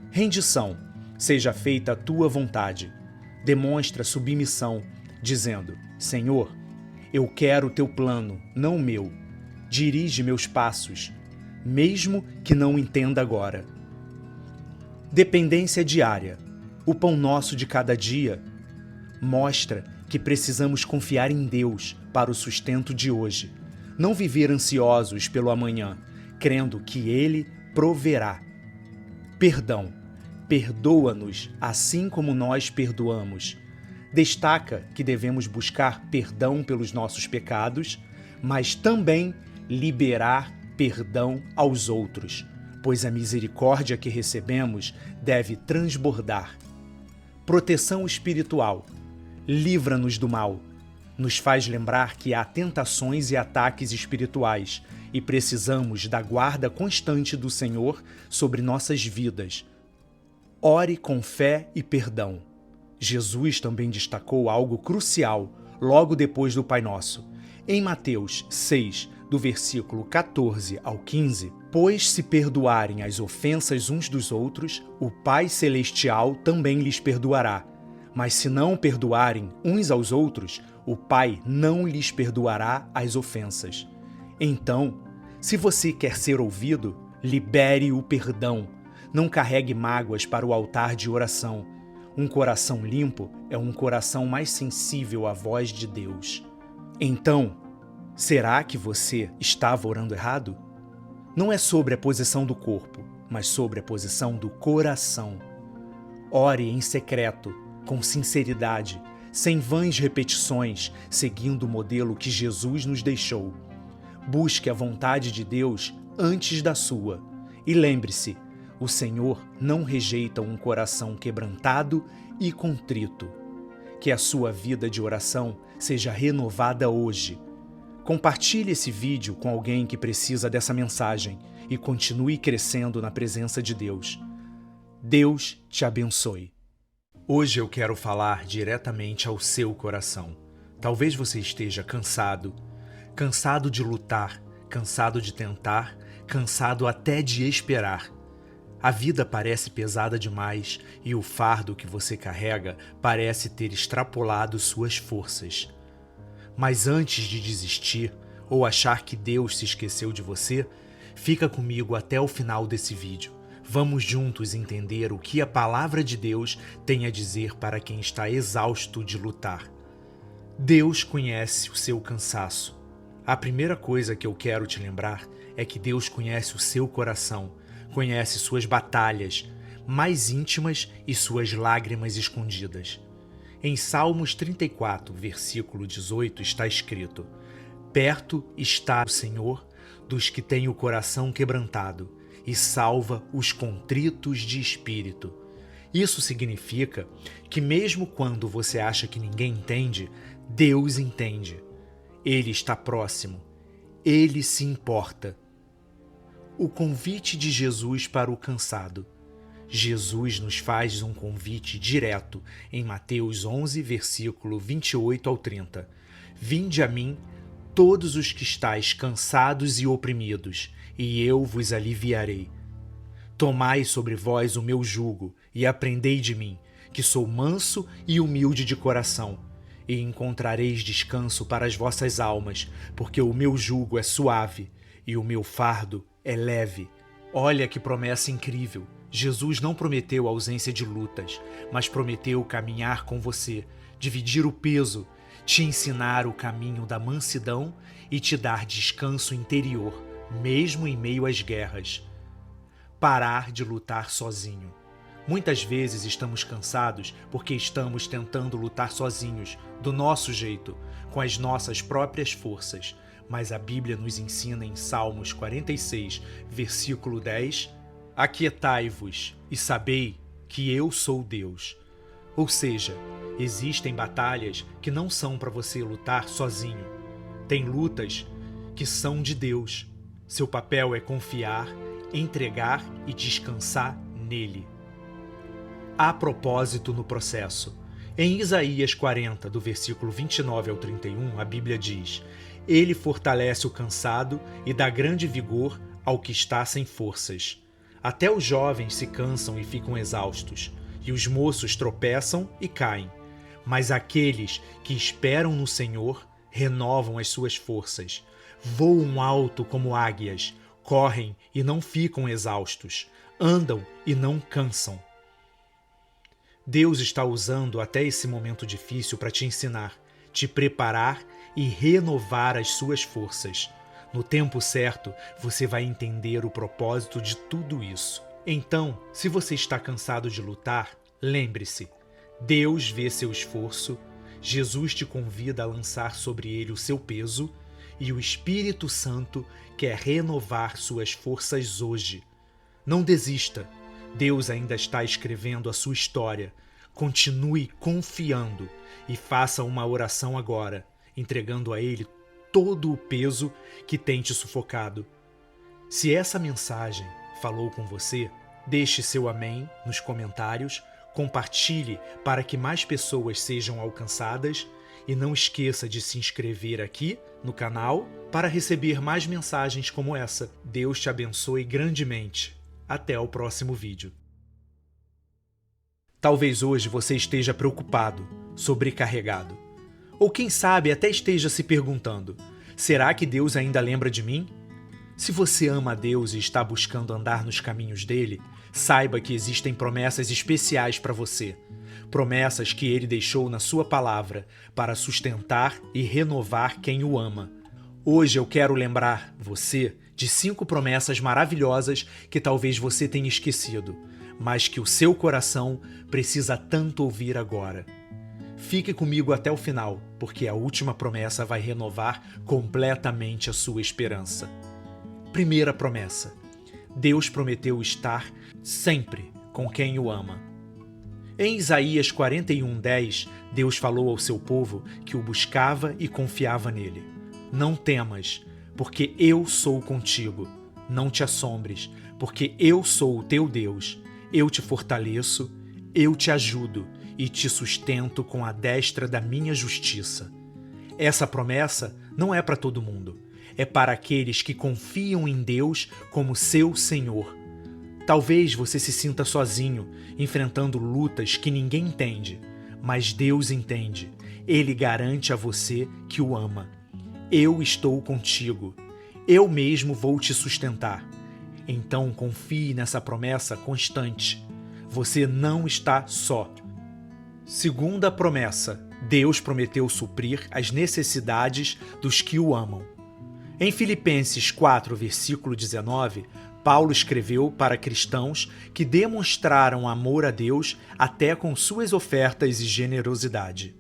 Rendição. Seja feita a tua vontade. Demonstra submissão, dizendo: Senhor, eu quero o teu plano, não o meu. Dirige meus passos, mesmo que não entenda agora. Dependência diária. O pão nosso de cada dia mostra que precisamos confiar em Deus para o sustento de hoje. Não viver ansiosos pelo amanhã, crendo que Ele proverá. Perdão. Perdoa-nos assim como nós perdoamos. Destaca que devemos buscar perdão pelos nossos pecados, mas também liberar perdão aos outros, pois a misericórdia que recebemos deve transbordar. Proteção espiritual. Livra-nos do mal. Nos faz lembrar que há tentações e ataques espirituais e precisamos da guarda constante do Senhor sobre nossas vidas. Ore com fé e perdão. Jesus também destacou algo crucial logo depois do Pai Nosso. Em Mateus 6, do versículo 14 ao 15, pois se perdoarem as ofensas uns dos outros, o Pai Celestial também lhes perdoará. Mas se não perdoarem uns aos outros, o Pai não lhes perdoará as ofensas. Então, se você quer ser ouvido, libere o perdão. Não carregue mágoas para o altar de oração. Um coração limpo é um coração mais sensível à voz de Deus. Então, será que você estava orando errado? Não é sobre a posição do corpo, mas sobre a posição do coração. Ore em secreto, com sinceridade, sem vãs repetições, seguindo o modelo que Jesus nos deixou. Busque a vontade de Deus antes da sua. E lembre-se, o Senhor não rejeita um coração quebrantado e contrito. Que a sua vida de oração seja renovada hoje. Compartilhe esse vídeo com alguém que precisa dessa mensagem e continue crescendo na presença de Deus. Deus te abençoe. Hoje eu quero falar diretamente ao seu coração. Talvez você esteja cansado de lutar, cansado de tentar, cansado até de esperar. A vida parece pesada demais e o fardo que você carrega parece ter extrapolado suas forças. Mas antes de desistir ou achar que Deus se esqueceu de você, fica comigo até o final desse vídeo. Vamos juntos entender o que a palavra de Deus tem a dizer para quem está exausto de lutar. Deus conhece o seu cansaço. A primeira coisa que eu quero te lembrar é que Deus conhece o seu coração, conhece suas batalhas mais íntimas e suas lágrimas escondidas. Em Salmos 34, versículo 18, está escrito: Perto está o Senhor dos que têm o coração quebrantado e salva os contritos de espírito. Isso significa que mesmo quando você acha que ninguém entende, Deus entende. Ele está próximo. Ele se importa. O convite de Jesus para o cansado. Jesus nos faz um convite direto em Mateus 11, versículo 28 ao 30. Vinde a mim, todos os que estáis cansados e oprimidos, e eu vos aliviarei. Tomai sobre vós o meu jugo e aprendei de mim, que sou manso e humilde de coração, e encontrareis descanso para as vossas almas, porque o meu jugo é suave e o meu fardo é leve. Olha que promessa incrível! Jesus não prometeu ausência de lutas, mas prometeu caminhar com você, dividir o peso, te ensinar o caminho da mansidão e te dar descanso interior, mesmo em meio às guerras. Parar de lutar sozinho. Muitas vezes estamos cansados porque estamos tentando lutar sozinhos, do nosso jeito, com as nossas próprias forças. Mas a Bíblia nos ensina em Salmos 46, versículo 10, Aquietai-vos e sabei que eu sou Deus. Ou seja, existem batalhas que não são para você lutar sozinho. Tem lutas que são de Deus. Seu papel é confiar, entregar e descansar nele. Há propósito no processo. Em Isaías 40, do versículo 29 ao 31, a Bíblia diz: Ele fortalece o cansado e dá grande vigor ao que está sem forças. Até os jovens se cansam e ficam exaustos, e os moços tropeçam e caem. Mas aqueles que esperam no Senhor renovam as suas forças. Voam alto como águias, correm e não ficam exaustos, andam e não cansam. Deus está usando até esse momento difícil para te ensinar, te preparar e renovar as suas forças. No tempo certo, você vai entender o propósito de tudo isso. Então, se você está cansado de lutar, lembre-se, Deus vê seu esforço, Jesus te convida a lançar sobre ele o seu peso e o Espírito Santo quer renovar suas forças hoje. Não desista. Deus ainda está escrevendo a sua história. Continue confiando e faça uma oração agora, entregando a Ele todo o peso que tem te sufocado. Se essa mensagem falou com você, deixe seu amém nos comentários, compartilhe para que mais pessoas sejam alcançadas e não esqueça de se inscrever aqui no canal para receber mais mensagens como essa. Deus te abençoe grandemente. Até o próximo vídeo. Talvez hoje você esteja preocupado, sobrecarregado. Ou quem sabe até esteja se perguntando: será que Deus ainda lembra de mim? Se você ama a Deus e está buscando andar nos caminhos dele, saiba que existem promessas especiais para você. Promessas que ele deixou na sua palavra para sustentar e renovar quem o ama. Hoje eu quero lembrar você de 5 promessas maravilhosas que talvez você tenha esquecido, mas que o seu coração precisa tanto ouvir agora. Fique comigo até o final, porque a última promessa vai renovar completamente a sua esperança. Primeira promessa: Deus prometeu estar sempre com quem o ama. Em Isaías 41:10, Deus falou ao seu povo que o buscava e confiava nele. Não temas, porque eu sou contigo. Não te assombres, porque eu sou o teu Deus. Eu te fortaleço, eu te ajudo e te sustento com a destra da minha justiça. Essa promessa não é para todo mundo. É para aqueles que confiam em Deus como seu Senhor. Talvez você se sinta sozinho, enfrentando lutas que ninguém entende, mas Deus entende. Ele garante a você que o ama. Eu estou contigo. Eu mesmo vou te sustentar. Então confie nessa promessa constante. Você não está só. Segunda promessa: Deus prometeu suprir as necessidades dos que o amam. Em Filipenses 4, versículo 19, Paulo escreveu para cristãos que demonstraram amor a Deus até com suas ofertas e generosidade.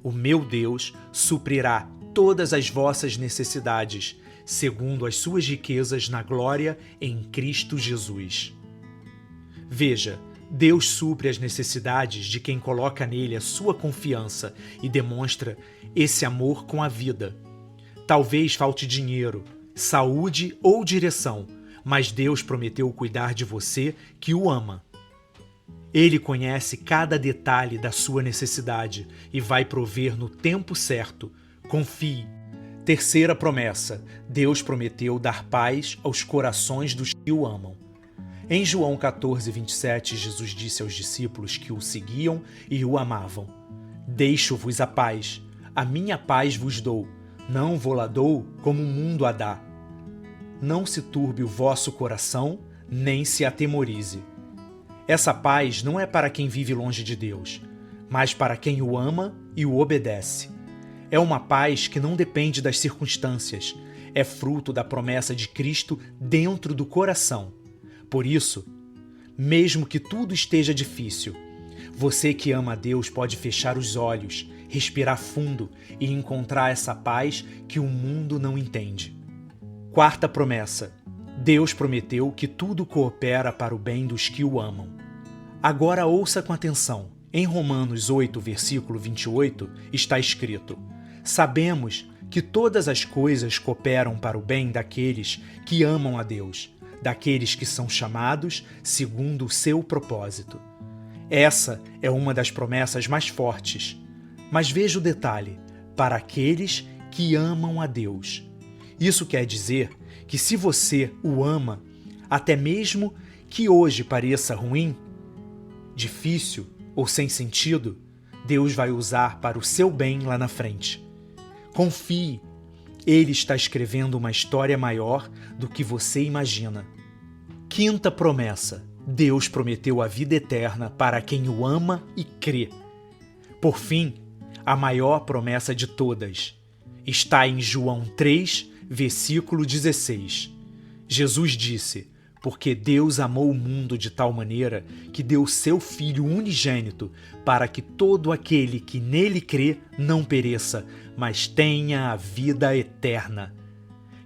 O meu Deus suprirá todas as vossas necessidades, segundo as suas riquezas na glória em Cristo Jesus. Veja, Deus supre as necessidades de quem coloca nele a sua confiança e demonstra esse amor com a vida. Talvez falte dinheiro, saúde ou direção, mas Deus prometeu cuidar de você que o ama. Ele conhece cada detalhe da sua necessidade e vai prover no tempo certo. Confie. Terceira promessa: Deus prometeu dar paz aos corações dos que o amam. Em João 14, 27, Jesus disse aos discípulos que o seguiam e o amavam: Deixo-vos a paz, a minha paz vos dou, não vou-la dou como o mundo a dá. Não se turbe o vosso coração, nem se atemorize. Essa paz não é para quem vive longe de Deus, mas para quem o ama e o obedece. É uma paz que não depende das circunstâncias, é fruto da promessa de Cristo dentro do coração. Por isso, mesmo que tudo esteja difícil, você que ama a Deus pode fechar os olhos, respirar fundo e encontrar essa paz que o mundo não entende. Quarta promessa: Deus prometeu que tudo coopera para o bem dos que o amam. Agora ouça com atenção. Em Romanos 8, versículo 28, está escrito: Sabemos que todas as coisas cooperam para o bem daqueles que amam a Deus, daqueles que são chamados segundo o seu propósito. Essa é uma das promessas mais fortes. Mas veja o detalhe: para aqueles que amam a Deus. Isso quer dizer que se você o ama, até mesmo que hoje pareça ruim, difícil ou sem sentido, Deus vai usar para o seu bem lá na frente. Confie, Ele está escrevendo uma história maior do que você imagina. Quinta promessa: Deus prometeu a vida eterna para quem o ama e crê. Por fim, a maior promessa de todas está em João 3, versículo 16. Jesus disse: Porque Deus amou o mundo de tal maneira que deu seu Filho unigênito, para que todo aquele que nele crê não pereça, mas tenha a vida eterna.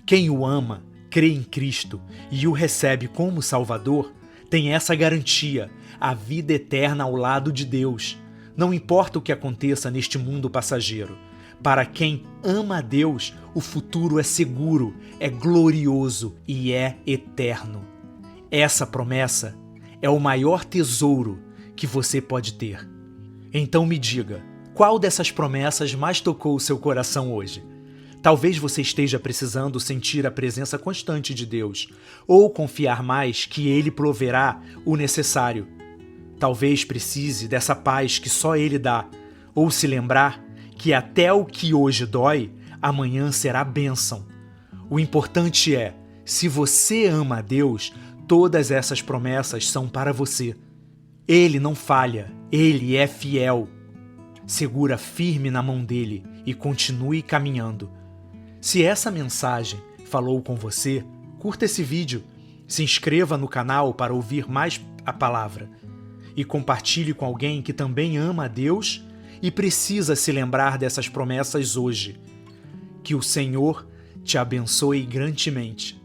Quem o ama, crê em Cristo e o recebe como Salvador, tem essa garantia, a vida eterna ao lado de Deus. Não importa o que aconteça neste mundo passageiro. Para quem ama a Deus, o futuro é seguro, é glorioso e é eterno. Essa promessa é o maior tesouro que você pode ter. Então me diga, qual dessas promessas mais tocou o seu coração hoje? Talvez você esteja precisando sentir a presença constante de Deus, ou confiar mais que Ele proverá o necessário. Talvez precise dessa paz que só Ele dá, ou se lembrar que até o que hoje dói, amanhã será bênção. O importante é, se você ama a Deus, todas essas promessas são para você. Ele não falha, Ele é fiel. Segura firme na mão dele e continue caminhando. Se essa mensagem falou com você, curta esse vídeo, se inscreva no canal para ouvir mais a palavra e compartilhe com alguém que também ama a Deus e precisa se lembrar dessas promessas hoje. Que o Senhor te abençoe grandemente.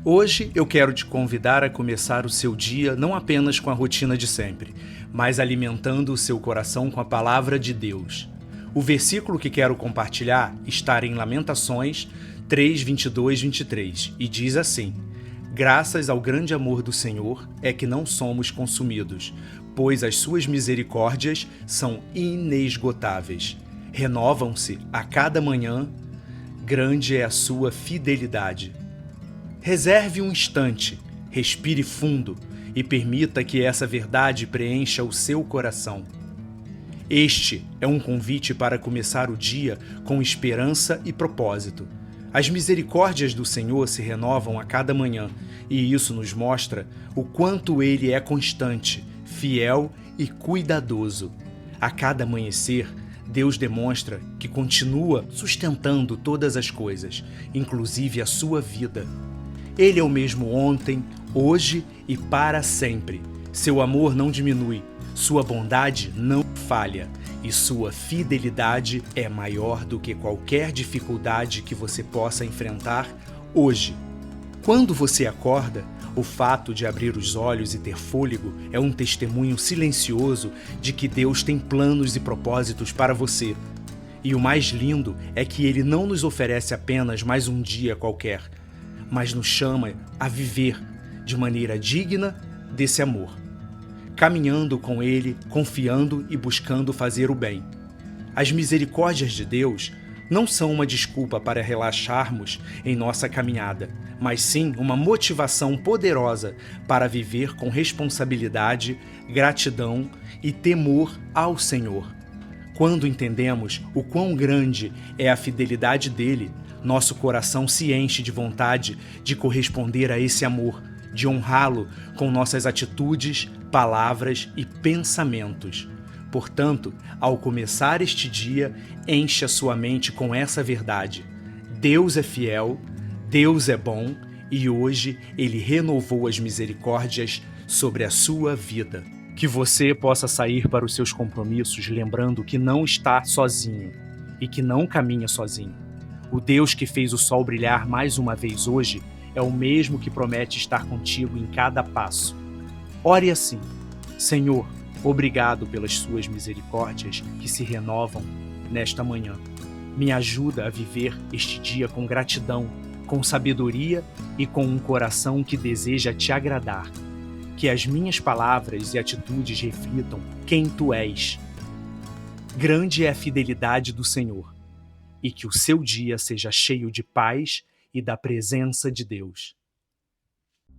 Hoje eu quero te convidar a começar o seu dia não apenas com a rotina de sempre, mas alimentando o seu coração com a palavra de Deus. O versículo que quero compartilhar está em Lamentações 3, 22, 23 e diz assim: Graças ao grande amor do Senhor é que não somos consumidos, pois as suas misericórdias são inesgotáveis. Renovam-se a cada manhã, grande é a sua fidelidade. Reserve um instante, respire fundo e permita que essa verdade preencha o seu coração. Este é um convite para começar o dia com esperança e propósito. As misericórdias do Senhor se renovam a cada manhã, e isso nos mostra o quanto Ele é constante, fiel e cuidadoso. A cada amanhecer, Deus demonstra que continua sustentando todas as coisas, inclusive a sua vida. Ele é o mesmo ontem, hoje e para sempre. Seu amor não diminui, sua bondade não falha e sua fidelidade é maior do que qualquer dificuldade que você possa enfrentar hoje. Quando você acorda, o fato de abrir os olhos e ter fôlego é um testemunho silencioso de que Deus tem planos e propósitos para você. E o mais lindo é que Ele não nos oferece apenas mais um dia qualquer, mas nos chama a viver de maneira digna desse amor, caminhando com Ele, confiando e buscando fazer o bem. As misericórdias de Deus não são uma desculpa para relaxarmos em nossa caminhada, mas sim uma motivação poderosa para viver com responsabilidade, gratidão e temor ao Senhor. Quando entendemos o quão grande é a fidelidade dele, nosso coração se enche de vontade de corresponder a esse amor, de honrá-lo com nossas atitudes, palavras e pensamentos. Portanto, ao começar este dia, enche a sua mente com essa verdade. Deus é fiel, Deus é bom e hoje Ele renovou as misericórdias sobre a sua vida. Que você possa sair para os seus compromissos lembrando que não está sozinho e que não caminha sozinho. O Deus que fez o sol brilhar mais uma vez hoje é o mesmo que promete estar contigo em cada passo. Ore assim: Senhor, obrigado pelas suas misericórdias que se renovam nesta manhã. Me ajuda a viver este dia com gratidão, com sabedoria e com um coração que deseja te agradar. Que as minhas palavras e atitudes reflitam quem tu és. Grande é a fidelidade do Senhor, e que o seu dia seja cheio de paz e da presença de Deus.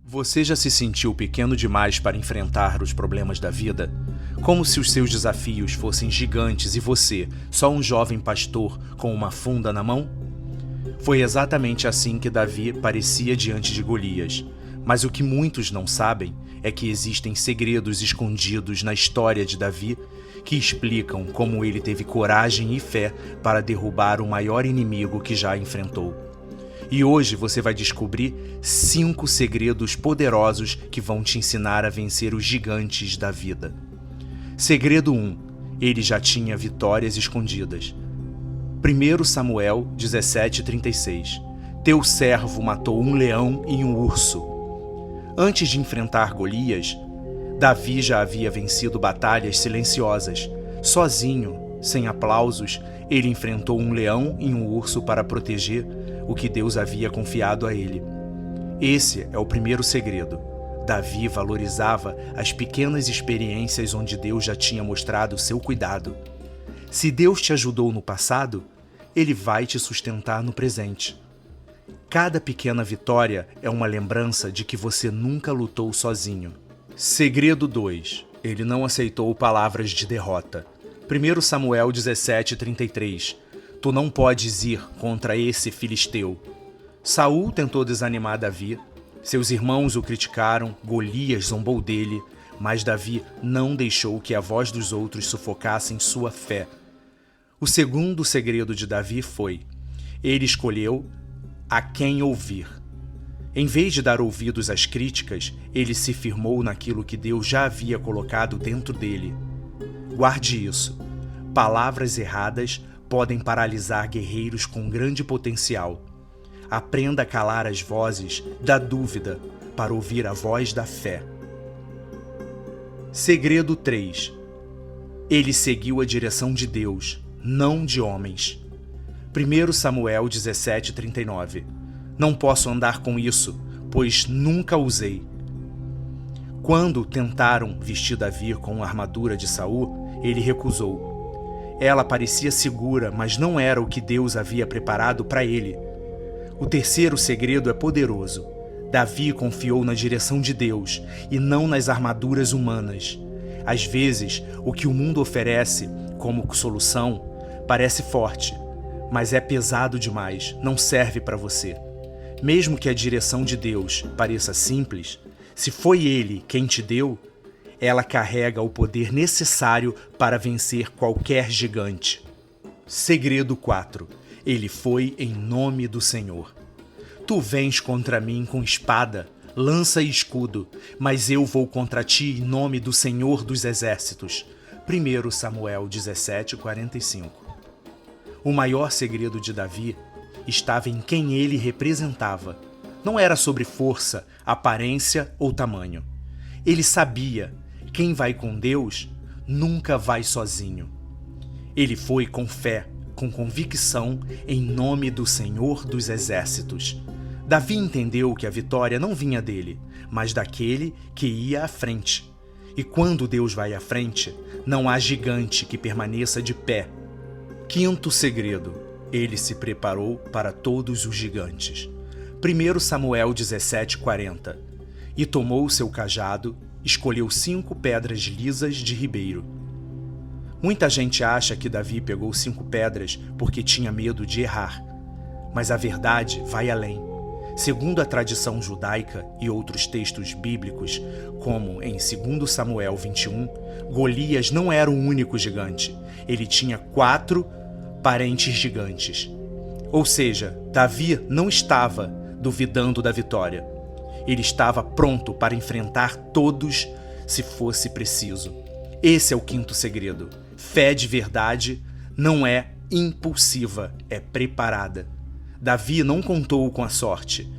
Você já se sentiu pequeno demais para enfrentar os problemas da vida? Como se os seus desafios fossem gigantes e você, só um jovem pastor com uma funda na mão? Foi exatamente assim que Davi parecia diante de Golias. Mas o que muitos não sabem é que existem segredos escondidos na história de Davi que explicam como ele teve coragem e fé para derrubar o maior inimigo que já enfrentou. E hoje você vai descobrir 5 segredos poderosos que vão te ensinar a vencer os gigantes da vida. Segredo 1. Ele já tinha vitórias escondidas. 1 Samuel 17:36. Teu servo matou um leão e um urso. Antes de enfrentar Golias, Davi já havia vencido batalhas silenciosas. Sozinho, sem aplausos, ele enfrentou um leão e um urso para proteger o que Deus havia confiado a ele. Esse é o primeiro segredo. Davi valorizava as pequenas experiências onde Deus já tinha mostrado seu cuidado. Se Deus te ajudou no passado, Ele vai te sustentar no presente. Cada pequena vitória é uma lembrança de que você nunca lutou sozinho. Segredo 2. Ele não aceitou palavras de derrota. 1 Samuel 17:33. Tu não podes ir contra esse filisteu. Saul tentou desanimar Davi. Seus irmãos o criticaram, Golias zombou dele, mas Davi não deixou que a voz dos outros sufocassem sua fé. O segundo segredo de Davi foi: ele escolheu a quem ouvir. Em vez de dar ouvidos às críticas, ele se firmou naquilo que Deus já havia colocado dentro dele. Guarde isso. Palavras erradas podem paralisar guerreiros com grande potencial. Aprenda a calar as vozes da dúvida para ouvir a voz da fé. Segredo 3. Ele seguiu a direção de Deus, não de homens. 1 Samuel 17:39. Não posso andar com isso, pois nunca usei. Quando tentaram vestir Davi com a armadura de Saul, ele recusou. Ela parecia segura, mas não era o que Deus havia preparado para ele. O terceiro segredo é poderoso. Davi confiou na direção de Deus e não nas armaduras humanas. Às vezes, o que o mundo oferece como solução parece forte, mas é pesado demais, não serve para você. Mesmo que a direção de Deus pareça simples, se foi Ele quem te deu, ela carrega o poder necessário para vencer qualquer gigante. Segredo 4. Ele foi em nome do Senhor. Tu vens contra mim com espada, lança e escudo, mas eu vou contra ti em nome do Senhor dos Exércitos. 1 Samuel 17:45. O maior segredo de Davi estava em quem ele representava. Não era sobre força, aparência ou tamanho. Ele sabia: quem vai com Deus nunca vai sozinho. Ele foi com fé, com convicção, em nome do Senhor dos Exércitos. Davi entendeu que a vitória não vinha dele, mas daquele que ia à frente. E quando Deus vai à frente, não há gigante que permaneça de pé. Quinto segredo: ele se preparou para todos os gigantes. 1 Samuel 17:40. E tomou o seu cajado, escolheu 5 pedras lisas de ribeiro. Muita gente acha que Davi pegou 5 pedras porque tinha medo de errar. Mas a verdade vai além. Segundo a tradição judaica e outros textos bíblicos, como em 2 Samuel 21, Golias não era o único gigante. Ele tinha 4 parentes gigantes. Ou seja, Davi não estava duvidando da vitória. Ele estava pronto para enfrentar todos se fosse preciso. Esse é o quinto segredo. Fé de verdade não é impulsiva, é preparada. Davi não contou com a sorte.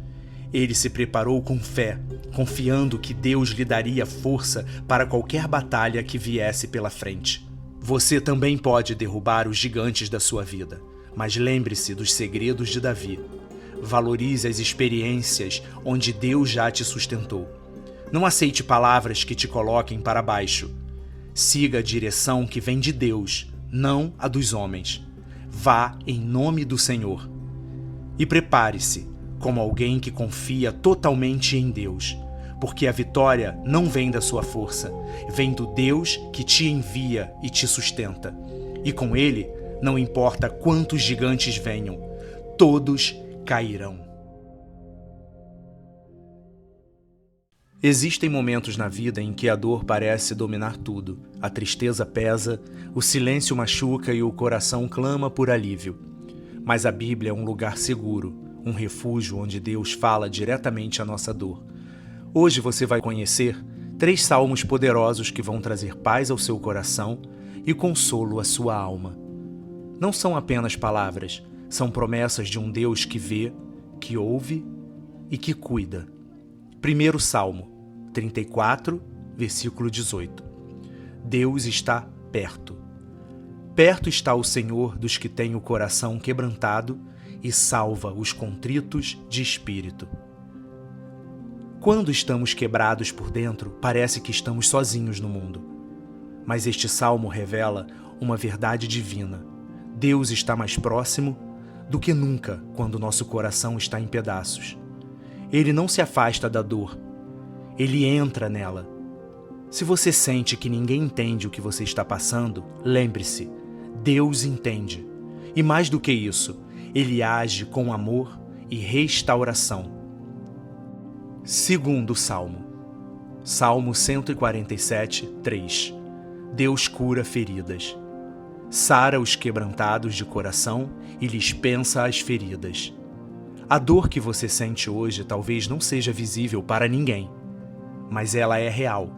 Ele se preparou com fé, confiando que Deus lhe daria força para qualquer batalha que viesse pela frente. Você também pode derrubar os gigantes da sua vida, mas lembre-se dos segredos de Davi. Valorize as experiências onde Deus já te sustentou. Não aceite palavras que te coloquem para baixo. Siga a direção que vem de Deus, não a dos homens. Vá em nome do Senhor. E prepare-se como alguém que confia totalmente em Deus, porque a vitória não vem da sua força, vem do Deus que te envia e te sustenta. E com Ele, não importa quantos gigantes venham, todos cairão. Existem momentos na vida em que a dor parece dominar tudo, a tristeza pesa, o silêncio machuca e o coração clama por alívio. Mas a Bíblia é um lugar seguro, um refúgio onde Deus fala diretamente à nossa dor. Hoje você vai conhecer 3 salmos poderosos que vão trazer paz ao seu coração e consolo à sua alma. Não são apenas palavras, são promessas de um Deus que vê, que ouve e que cuida. Primeiro Salmo 34, versículo 18. Deus está perto. Perto está o Senhor dos que têm o coração quebrantado e salva os contritos de espírito. Quando estamos quebrados por dentro, parece que estamos sozinhos no mundo. Mas este salmo revela uma verdade divina. Deus está mais próximo do que nunca quando nosso coração está em pedaços. Ele não se afasta da dor. Ele entra nela. Se você sente que ninguém entende o que você está passando, lembre-se, Deus entende. E mais do que isso, Ele age com amor e restauração. Segundo Salmo. Salmo 147, 3. Deus cura feridas. Sara os quebrantados de coração e lhes pensa as feridas. A dor que você sente hoje talvez não seja visível para ninguém, mas ela é real.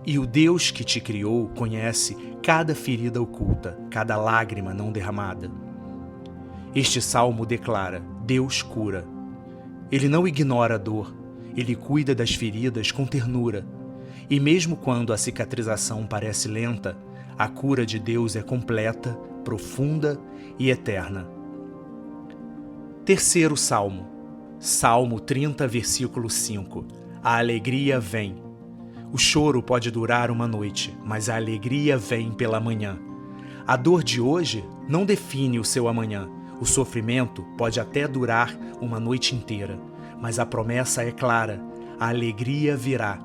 E o Deus que te criou conhece cada ferida oculta, cada lágrima não derramada. Este salmo declara: Deus cura. Ele não ignora a dor, ele cuida das feridas com ternura. E mesmo quando a cicatrização parece lenta, a cura de Deus é completa, profunda e eterna. Terceiro Salmo. Salmo 30, versículo 5. A alegria vem. O choro pode durar uma noite, mas a alegria vem pela manhã. A dor de hoje não define o seu amanhã. O sofrimento pode até durar uma noite inteira, mas a promessa é clara: a alegria virá.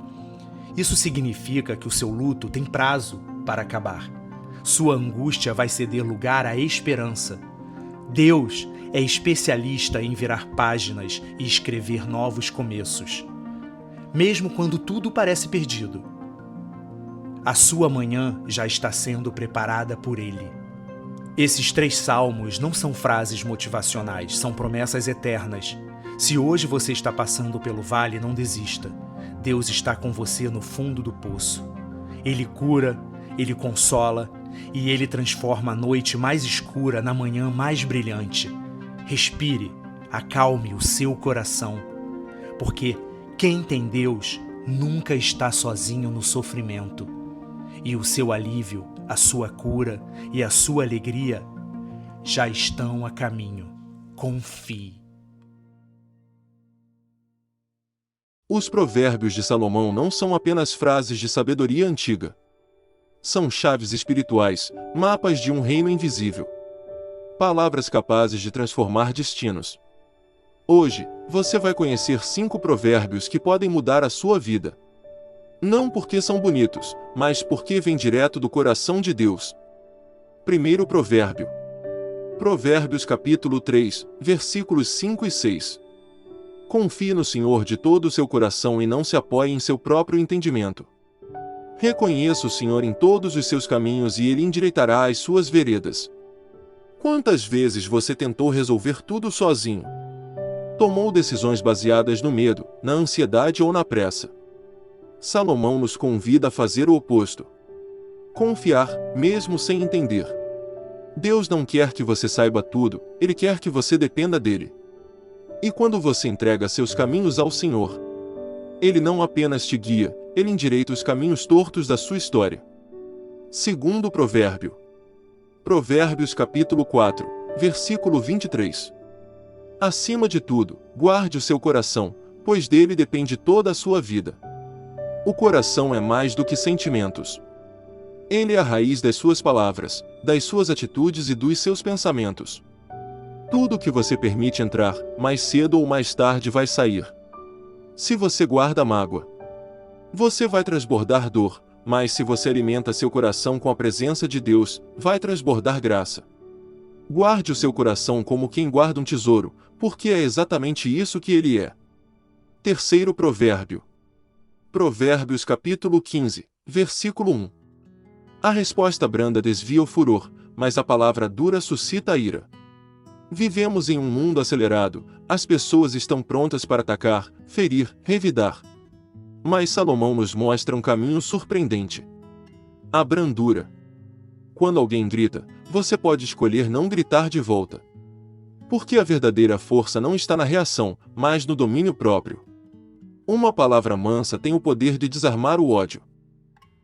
Isso significa que o seu luto tem prazo para acabar. Sua angústia vai ceder lugar à esperança. Deus é especialista em virar páginas e escrever novos começos, mesmo quando tudo parece perdido. A sua manhã já está sendo preparada por Ele. Esses 3 salmos não são frases motivacionais, são promessas eternas. Se hoje você está passando pelo vale, não desista. Deus está com você no fundo do poço. Ele cura, Ele consola e Ele transforma a noite mais escura na manhã mais brilhante. Respire, acalme o seu coração, porque quem tem Deus nunca está sozinho no sofrimento. E o seu alívio, a sua cura e a sua alegria já estão a caminho. Confie. Os provérbios de Salomão não são apenas frases de sabedoria antiga. São chaves espirituais, mapas de um reino invisível. Palavras capazes de transformar destinos. Hoje, você vai conhecer 5 provérbios que podem mudar a sua vida. Não porque são bonitos, mas porque vêm direto do coração de Deus. Primeiro provérbio. Provérbios capítulo 3, versículos 5 e 6. Confie no Senhor de todo o seu coração e não se apoie em seu próprio entendimento. Reconheça o Senhor em todos os seus caminhos e Ele endireitará as suas veredas. Quantas vezes você tentou resolver tudo sozinho? Tomou decisões baseadas no medo, na ansiedade ou na pressa? Salomão nos convida a fazer o oposto. Confiar, mesmo sem entender. Deus não quer que você saiba tudo, Ele quer que você dependa dEle. E quando você entrega seus caminhos ao Senhor, Ele não apenas te guia, Ele endireita os caminhos tortos da sua história. Segundo provérbio. Provérbios capítulo 4, versículo 23. Acima de tudo, guarde o seu coração, pois dele depende toda a sua vida. O coração é mais do que sentimentos. Ele é a raiz das suas palavras, das suas atitudes e dos seus pensamentos. Tudo que você permite entrar, mais cedo ou mais tarde vai sair. Se você guarda mágoa, você vai transbordar dor, mas se você alimenta seu coração com a presença de Deus, vai transbordar graça. Guarde o seu coração como quem guarda um tesouro, porque é exatamente isso que ele é. Terceiro provérbio. Provérbios capítulo 15, versículo 1. A resposta branda desvia o furor, mas a palavra dura suscita a ira. Vivemos em um mundo acelerado, as pessoas estão prontas para atacar, ferir, revidar. Mas Salomão nos mostra um caminho surpreendente. A brandura. Quando alguém grita, você pode escolher não gritar de volta. Porque a verdadeira força não está na reação, mas no domínio próprio. Uma palavra mansa tem o poder de desarmar o ódio,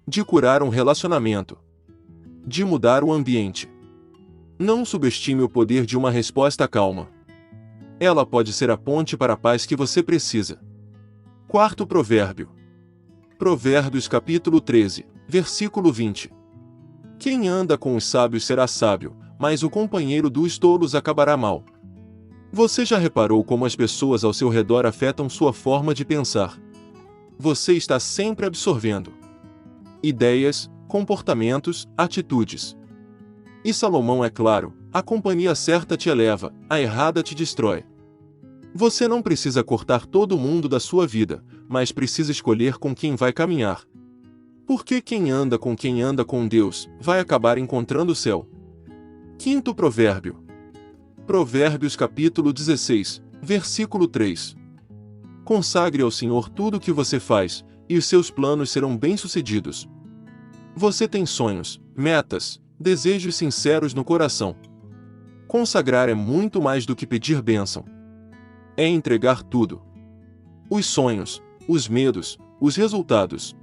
de curar um relacionamento, de mudar o ambiente. Não subestime o poder de uma resposta calma. Ela pode ser a ponte para a paz que você precisa. Quarto provérbio. Provérbios capítulo 13, versículo 20. Quem anda com os sábios será sábio, mas o companheiro dos tolos acabará mal. Você já reparou como as pessoas ao seu redor afetam sua forma de pensar? Você está sempre absorvendo ideias, comportamentos, atitudes. E Salomão é claro: a companhia certa te eleva, a errada te destrói. Você não precisa cortar todo mundo da sua vida, mas precisa escolher com quem vai caminhar. Porque quem anda com Deus, vai acabar encontrando o céu. Quinto provérbio. Provérbios capítulo 16, versículo 3. Consagre ao Senhor tudo o que você faz, e os seus planos serão bem-sucedidos. Você tem sonhos, metas, desejos sinceros no coração. Consagrar é muito mais do que pedir bênção. É entregar tudo. Os sonhos, os medos, os resultados.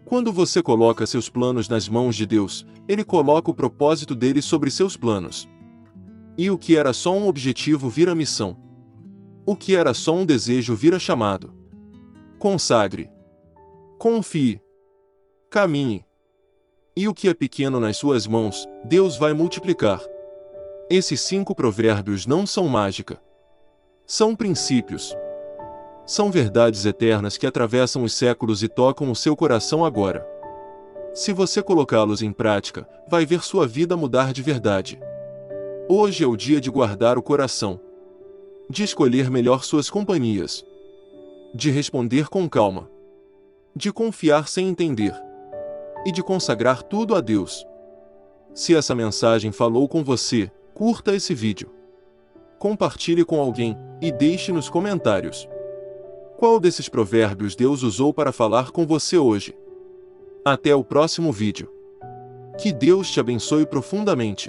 Quando você coloca seus planos nas mãos de Deus, Ele coloca o propósito dele sobre seus planos. E o que era só um objetivo vira missão. O que era só um desejo vira chamado. Consagre. Confie. Caminhe. E o que é pequeno nas suas mãos, Deus vai multiplicar. Esses 5 provérbios não são mágica. São princípios. São verdades eternas que atravessam os séculos e tocam o seu coração agora. Se você colocá-los em prática, vai ver sua vida mudar de verdade. Hoje é o dia de guardar o coração, de escolher melhor suas companhias, de responder com calma, de confiar sem entender e de consagrar tudo a Deus. Se essa mensagem falou com você, curta esse vídeo, compartilhe com alguém e deixe nos comentários qual desses provérbios Deus usou para falar com você hoje. Até o próximo vídeo. Que Deus te abençoe profundamente.